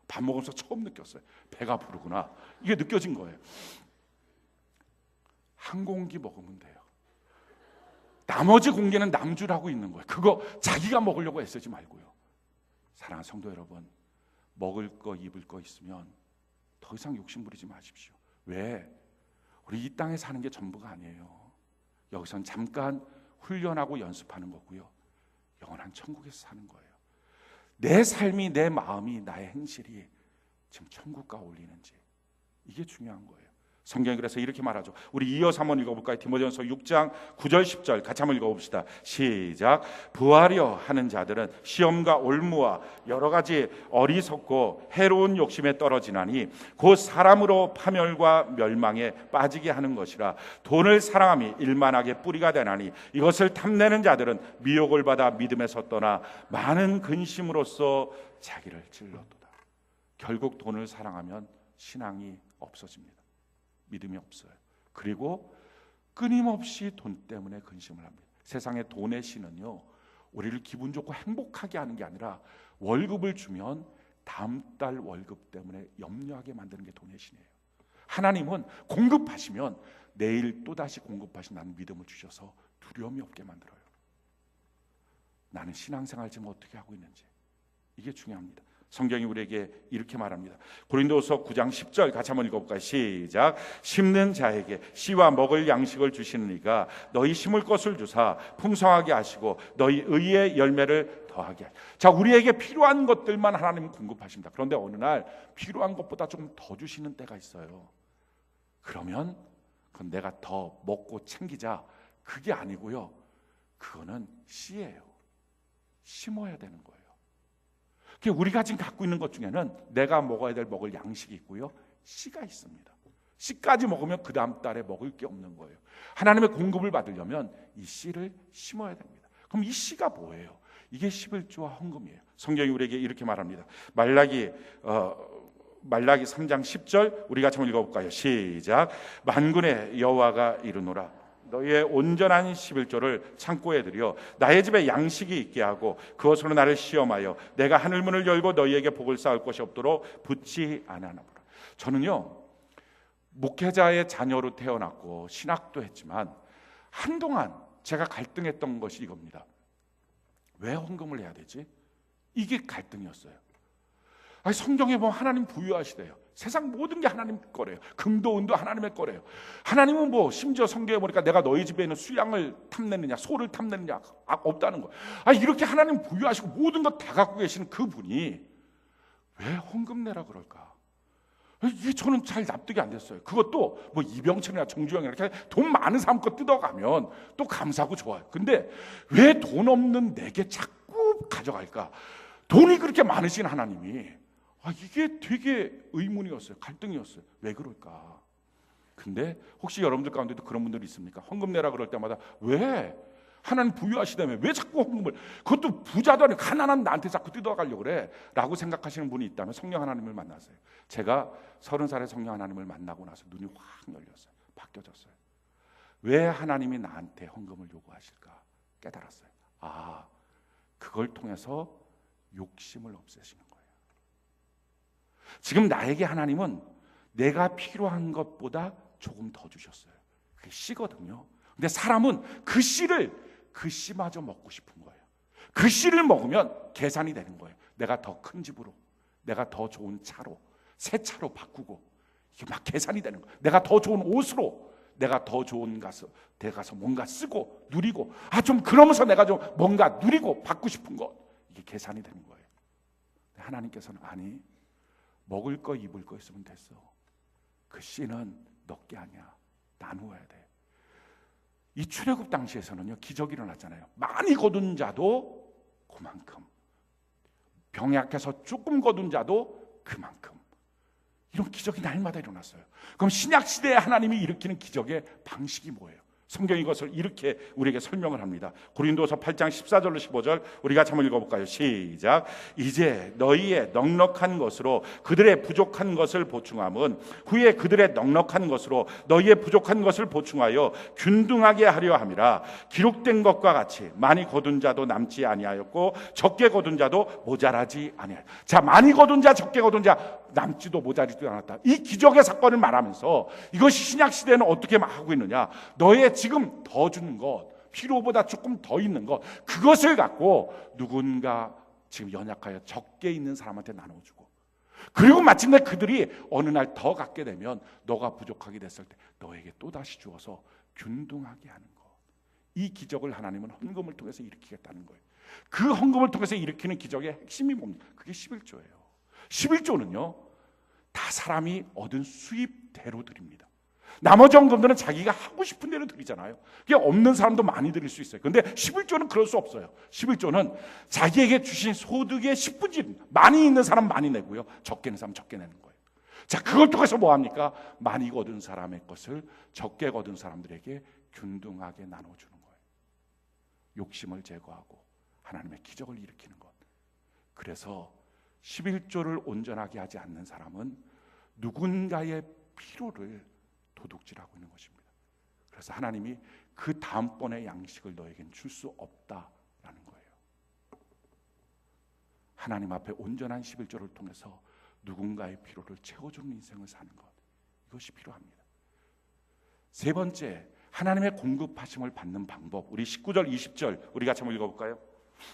밥 먹으면서 처음 느꼈어요. 배가 부르구나. 이게 느껴진 거예요. 한 공기 먹으면 돼요. 나머지 공기는 남주라고 있는 거예요. 그거 자기가 먹으려고 애쓰지 말고요. 사랑하는 성도 여러분, 먹을 거 입을 거 있으면 더 이상 욕심 부리지 마십시오. 왜? 우리 이 땅에 사는 게 전부가 아니에요. 여기선 잠깐 훈련하고 연습하는 거고요. 영원한 천국에서 사는 거예요. 내 삶이, 내 마음이, 나의 행실이 지금 천국과 어울리는지, 이게 중요한 거예요. 성경이 그래서 이렇게 말하죠. 우리 이어서 한번 읽어볼까요? 디모데전서 6장 9절 10절 같이 한번 읽어봅시다. 시작. 부하려 하는 자들은 시험과 올무와 여러 가지 어리석고 해로운 욕심에 떨어지나니 곧 사람으로 파멸과 멸망에 빠지게 하는 것이라. 돈을 사랑함이 일만하게 뿌리가 되나니 이것을 탐내는 자들은 미혹을 받아 믿음에서 떠나 많은 근심으로써 자기를 찔러도다. 결국 돈을 사랑하면 신앙이 없어집니다. 믿음이 없어요. 그리고 끊임없이 돈 때문에 근심을 합니다. 세상의 돈의 신은요, 우리를 기분 좋고 행복하게 하는 게 아니라 월급을 주면 다음 달 월급 때문에 염려하게 만드는 게 돈의 신이에요. 하나님은 공급하시면 내일 또다시 공급하신다는 믿음을 주셔서 두려움이 없게 만들어요. 나는 신앙생활 지금 어떻게 하고 있는지, 이게 중요합니다. 성경이 우리에게 이렇게 말합니다. 고린도서 9장 10절 같이 한번 읽어볼까요? 시작. 심는 자에게 씨와 먹을 양식을 주시는 이가 너희 심을 것을 주사 풍성하게 하시고 너희 의의 열매를 더하게 하시고. 자, 우리에게 필요한 것들만 하나님은 공급하십니다. 그런데 어느 날 필요한 것보다 조금 더 주시는 때가 있어요. 그러면 그건 내가 더 먹고 챙기자, 그게 아니고요, 그거는 씨예요. 심어야 되는 거예요. 우리가 지금 갖고 있는 것 중에는 내가 먹어야 될 먹을 양식이 있고요, 씨가 있습니다. 씨까지 먹으면 그 다음 달에 먹을 게 없는 거예요. 하나님의 공급을 받으려면 이 씨를 심어야 됩니다. 그럼 이 씨가 뭐예요? 이게 11조와 헌금이에요. 성경이 우리에게 이렇게 말합니다. 말라기 3장 10절 우리가 한번 읽어볼까요? 시작. 만군의 여호와가 이르노라. 너희의 온전한 11조를 창고에 들여 나의 집에 양식이 있게 하고 그것으로 나를 시험하여 내가 하늘문을 열고 너희에게 복을 쌓을 것이 없도록 붙지 않으나. 저는요, 목회자의 자녀로 태어났고 신학도 했지만 한동안 제가 갈등했던 것이 이겁니다. 왜 헌금을 해야 되지? 이게 갈등이었어요. 성경에 보면 하나님 부유하시대요. 세상 모든 게 하나님 거래요. 금도 은도 하나님의 거래요. 하나님은 심지어 성경에 보니까 내가 너희 집에 있는 수양을 탐내느냐, 소를 탐내느냐, 없다는 거예요. 이렇게 하나님 부유하시고 모든 것 다 갖고 계시는 그분이 왜 헌금 내라 그럴까? 이게 저는 잘 납득이 안 됐어요. 그것도 뭐 이병철이나 정주영이나 이렇게 돈 많은 사람 거 뜯어가면 또 감사하고 좋아요. 근데 왜 돈 없는 내게 자꾸 가져갈까? 돈이 그렇게 많으신 하나님이, 이게 되게 의문이었어요. 갈등이었어요. 왜 그럴까? 근데 혹시 여러분들 가운데도 그런 분들이 있습니까? 헌금 내라 그럴 때마다 왜 하나님 부유하시다며 왜 자꾸 헌금을, 그것도 부자도 아니고 가난한 나한테 자꾸 뜯어가려고 그래 라고 생각하시는 분이 있다면 성령 하나님을 만나세요. 제가 30살에 성령 하나님을 만나고 나서 눈이 확 열렸어요. 바뀌어졌어요. 왜 하나님이 나한테 헌금을 요구하실까 깨달았어요. 그걸 통해서 욕심을 없애시는 거예요. 지금 나에게 하나님은 내가 필요한 것보다 조금 더 주셨어요. 그게 씨거든요. 근데 사람은 그 씨마저 먹고 싶은 거예요. 그 씨를 먹으면 계산이 되는 거예요. 내가 더 큰 집으로, 내가 더 좋은 차로, 새 차로 바꾸고, 이게 막 계산이 되는 거예요. 내가 더 좋은 옷으로, 내가 더 좋은 데 가서 뭔가 쓰고 누리고, 좀 그러면서 내가 좀 뭔가 누리고 받고 싶은 것, 이게 계산이 되는 거예요. 하나님께서는 아니, 먹을 거 입을 거 있으면 됐어. 그 씨는 너게 아니야. 나누어야 돼. 이 출애굽 당시에서는요, 기적이 일어났잖아요. 많이 거둔 자도 그만큼, 병이 약해서 조금 거둔 자도 그만큼, 이런 기적이 날마다 일어났어요. 그럼 신약 시대에 하나님이 일으키는 기적의 방식이 뭐예요? 성경이 이것을 이렇게 우리에게 설명을 합니다. 고린도서 8장 14절로 15절 우리 같이 한번 읽어볼까요? 시작. 이제 너희의 넉넉한 것으로 그들의 부족한 것을 보충함은 후에 그들의 넉넉한 것으로 너희의 부족한 것을 보충하여 균등하게 하려 함이라. 기록된 것과 같이 많이 거둔 자도 남지 아니하였고 적게 거둔 자도 모자라지 아니하였다. 자, 많이 거둔 자, 적게 거둔 자, 남지도 모자리지도 않았다. 이 기적의 사건을 말하면서 이것이 신약 시대는 어떻게 하고 있느냐? 너의 지금 더 주는 것, 필요보다 조금 더 있는 것, 그것을 갖고 누군가 지금 연약하여 적게 있는 사람한테 나눠주고, 그리고 마침내 그들이 어느 날 더 갖게 되면 너가 부족하게 됐을 때 너에게 또다시 주어서 균등하게 하는 것. 이 기적을 하나님은 헌금을 통해서 일으키겠다는 거예요. 그 헌금을 통해서 일으키는 기적의 핵심이 뭡니까? 그게 11조예요. 11조는요, 다 사람이 얻은 수입대로 드립니다. 나머지 헌금들은 자기가 하고 싶은 대로 드리잖아요. 그게 없는 사람도 많이 드릴 수 있어요. 그런데 11조는 그럴 수 없어요. 11조는 자기에게 주신 소득의 10분의 1, 많이 있는 사람 많이 내고요, 적게 있는 사람 적게 내는 거예요. 자, 그걸 통해서 뭐 합니까? 많이 거둔 사람의 것을 적게 거둔 사람들에게 균등하게 나눠주는 거예요. 욕심을 제거하고 하나님의 기적을 일으키는 것. 그래서 11조를 온전하게 하지 않는 사람은 누군가의 필요를 도둑질하고 있는 것입니다. 그래서 하나님이 그 다음번의 양식을 너에겐 줄 수 없다라는 거예요. 하나님 앞에 온전한 11조를 통해서 누군가의 필요를 채워주는 인생을 사는 것, 이것이 필요합니다. 세 번째, 하나님의 공급하심을 받는 방법. 우리 19절 20절 우리 같이 한번 읽어볼까요?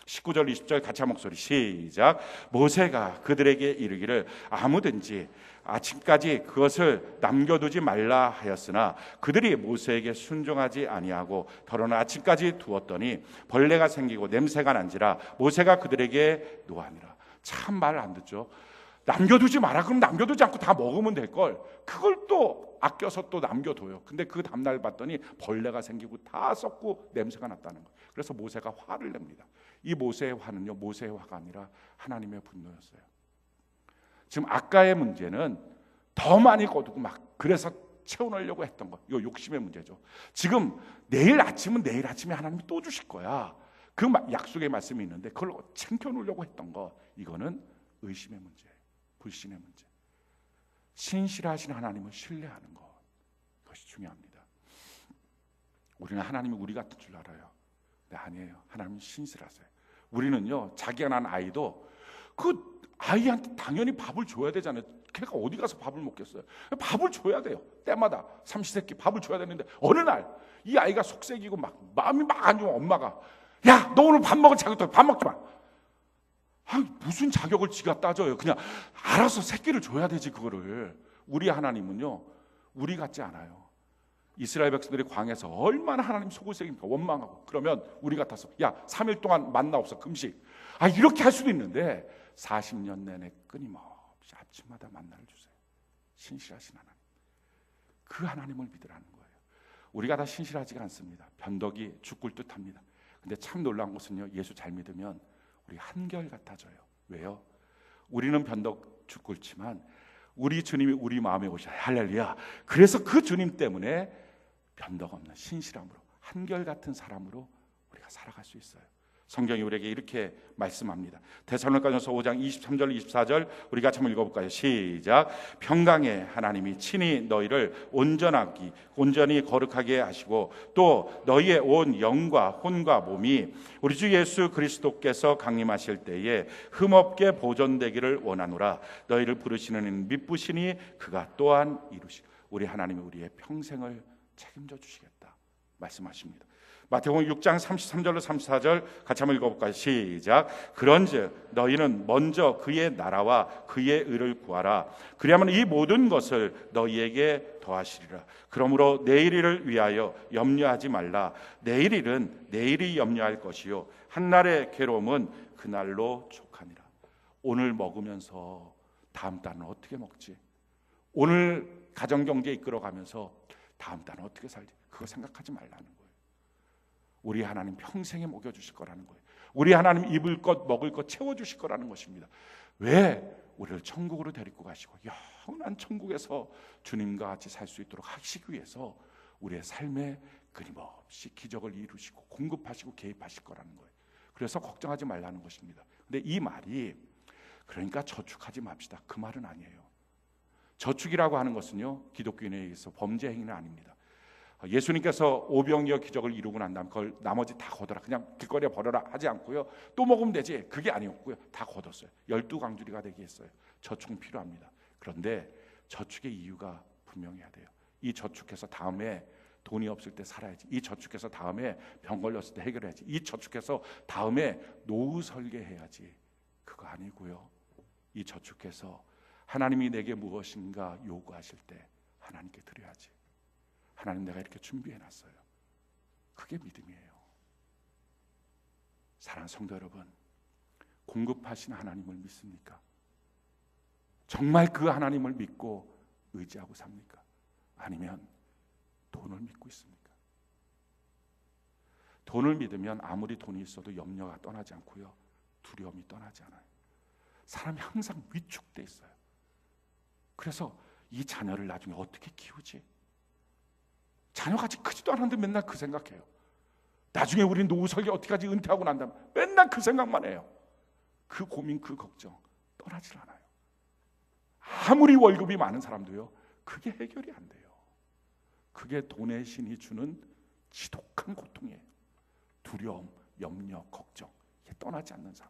19절 20절 같이 한 목소리 시작. 모세가 그들에게 이르기를 아무든지 아침까지 그것을 남겨두지 말라 하였으나 그들이 모세에게 순종하지 아니하고 더러는 아침까지 두었더니 벌레가 생기고 냄새가 난지라 모세가 그들에게 노하니라. 참 말 안 듣죠. 남겨두지 마라. 그럼 남겨두지 않고 다 먹으면 될걸. 그걸 또 아껴서 또 남겨둬요. 근데 그 다음날 봤더니 벌레가 생기고 다 썩고 냄새가 났다는 거예요. 그래서 모세가 화를 냅니다. 이 모세의 화는요, 모세의 화가 아니라 하나님의 분노였어요. 지금 아까의 문제는 더 많이 거두고 막 그래서 채워넣으려고 했던 거, 이거 욕심의 문제죠. 지금 내일 아침은 내일 아침에 하나님이 또 주실 거야. 그 약속의 말씀이 있는데 그걸 챙겨놓으려고 했던 거, 이거는 의심의 문제, 불신의 문제. 신실하신 하나님을 신뢰하는 것, 그것이 중요합니다. 우리는 하나님이 우리 같은 줄 알아요. 네, 아니에요. 하나님은 신실하세요. 우리는요, 자기가 낳은 아이도 그 아이한테 당연히 밥을 줘야 되잖아요. 걔가 어디 가서 밥을 먹겠어요. 밥을 줘야 돼요. 때마다 삼시세끼 밥을 줘야 되는데 어느 날 이 아이가 속색이고 막 마음이 막 안 좋으면 엄마가 야, 너 오늘 밥 먹을 자격도 밥 먹지 마. 무슨 자격을 지가 따져요. 그냥 알아서 새끼를 줘야 되지. 그거를. 우리 하나님은요, 우리 같지 않아요. 이스라엘 백성들이 광야에서 얼마나 하나님 속을 새깁니까? 원망하고. 그러면 우리 같아서 야, 3일 동안 만나 없어, 금식. 이렇게 할 수도 있는데 40년 내내 끊임없이 아침마다 만나를 주세요. 신실하신 하나님, 그 하나님을 믿으라는 거예요. 우리가 다 신실하지가 않습니다. 변덕이 죽을 듯합니다. 근데 참 놀라운 것은요, 예수 잘 믿으면 우리 한결 같아져요. 왜요? 우리는 변덕 죽을지만 우리 주님이 우리 마음에 오셔요. 할렐루야. 그래서 그 주님 때문에 변덕 없는 신실함으로, 한결 같은 사람으로 우리가 살아갈 수 있어요. 성경이 우리에게 이렇게 말씀합니다. 데살로니가전서 5장 23절 24절 우리 같이 한번 읽어볼까요? 시작. 평강의 하나님이 친히 너희를 온전히 거룩하게 하시고 또 너희의 온 영과 혼과 몸이 우리 주 예수 그리스도께서 강림하실 때에 흠없게 보존되기를 원하노라. 너희를 부르시는 미쁘시니 그가 또한 우리 하나님이 우리의 평생을 책임져 주시겠다 말씀하십니다. 마태복음 6장 33절로 34절 같이 한번 읽어볼까요? 시작. 그런즉 너희는 먼저 그의 나라와 그의 의를 구하라. 그리하면 이 모든 것을 너희에게 더하시리라. 그러므로 내일 일을 위하여 염려하지 말라. 내일 일은 내일이 염려할 것이요 한날의 괴로움은 그날로 족하니라. 오늘 먹으면서 다음 달은 어떻게 먹지? 오늘 가정경제 이끌어가면서 다음 달은 어떻게 살지? 그거 생각하지 말라는 거예요. 우리 하나님 평생에 먹여주실 거라는 거예요. 우리 하나님 입을 것 먹을 것 채워주실 거라는 것입니다. 왜? 우리를 천국으로 데리고 가시고 영원한 천국에서 주님과 같이 살 수 있도록 하시기 위해서 우리의 삶에 끊임없이 기적을 이루시고 공급하시고 개입하실 거라는 거예요. 그래서 걱정하지 말라는 것입니다. 근데 이 말이 그러니까 저축하지 맙시다, 그 말은 아니에요. 저축이라고 하는 것은요, 기독교인에 의해서 범죄 행위는 아닙니다. 예수님께서 오병이어 기적을 이루고 난 다음 그걸 나머지 다 걷어라, 그냥 길거리에 버려라 하지 않고요, 또 먹으면 되지, 그게 아니었고요, 다 걷었어요. 12강주리가 되게 했어요. 저축은 필요합니다. 그런데 저축의 이유가 분명해야 돼요. 이 저축해서 다음에 돈이 없을 때 살아야지. 이 저축해서 다음에 병 걸렸을 때 해결해야지. 이 저축해서 다음에 노후 설계해야지. 그거 아니고요, 이 저축해서 하나님이 내게 무엇인가 요구하실 때 하나님께 드려야지. 하나님, 내가 이렇게 준비해놨어요. 그게 믿음이에요. 사랑하는 성도 여러분, 공급하신 하나님을 믿습니까? 정말 그 하나님을 믿고 의지하고 삽니까? 아니면 돈을 믿고 있습니까? 돈을 믿으면 아무리 돈이 있어도 염려가 떠나지 않고요, 두려움이 떠나지 않아요. 사람이 항상 위축돼 있어요. 그래서 이 자녀를 나중에 어떻게 키우지? 자녀가 아직 크지도 않았는데 맨날 그 생각해요. 나중에 우리 노후 설계 어떻게 하지? 은퇴하고 난 다음에 맨날 그 생각만 해요. 그 고민, 그 걱정 떠나질 않아요. 아무리 월급이 많은 사람도요, 그게 해결이 안 돼요. 그게 돈의 신이 주는 지독한 고통이에요. 두려움, 염려, 걱정, 이게 떠나지 않는 삶.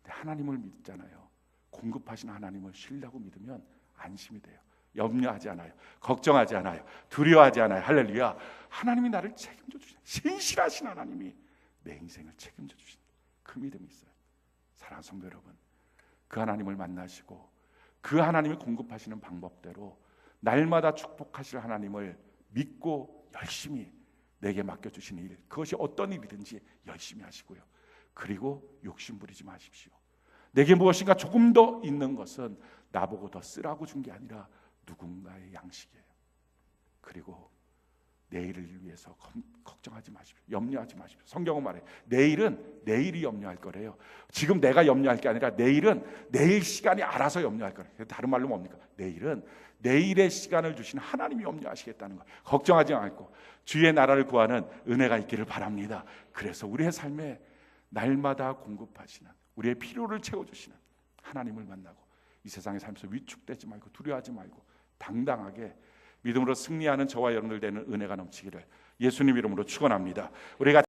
근데 하나님을 믿잖아요. 공급하신 하나님을 신뢰하고 믿으면 안심이 돼요. 염려하지 않아요. 걱정하지 않아요. 두려워하지 않아요. 할렐루야. 하나님이 나를 책임져 주시는, 신실하신 하나님이 내 인생을 책임져 주시는 그 믿음이 있어요. 사랑하는 성도 여러분, 그 하나님을 만나시고 그 하나님이 공급하시는 방법대로 날마다 축복하실 하나님을 믿고 열심히 내게 맡겨주시는 일, 그것이 어떤 일이든지 열심히 하시고요. 그리고 욕심 부리지 마십시오. 내게 무엇인가 조금 더 있는 것은 나보고 더 쓰라고 준 게 아니라 누군가의 양식이에요. 그리고 내일을 위해서 걱정하지 마십시오. 염려하지 마십시오. 성경은 말해요. 내일은 내일이 염려할 거래요. 지금 내가 염려할 게 아니라 내일은 내일 시간이 알아서 염려할 거래요. 다른 말로 뭡니까? 내일은 내일의 시간을 주신 하나님이 염려하시겠다는 거. 걱정하지 않고 주의 나라를 구하는 은혜가 있기를 바랍니다. 그래서 우리의 삶에 날마다 공급하시는, 우리의 필요를 채워주시는 하나님을 만나고 이 세상의 삶에서 위축되지 말고 두려워하지 말고 당당하게 믿음으로 승리하는 저와 여러분들 되는 은혜가 넘치기를 예수님 이름으로 축원합니다. 우리가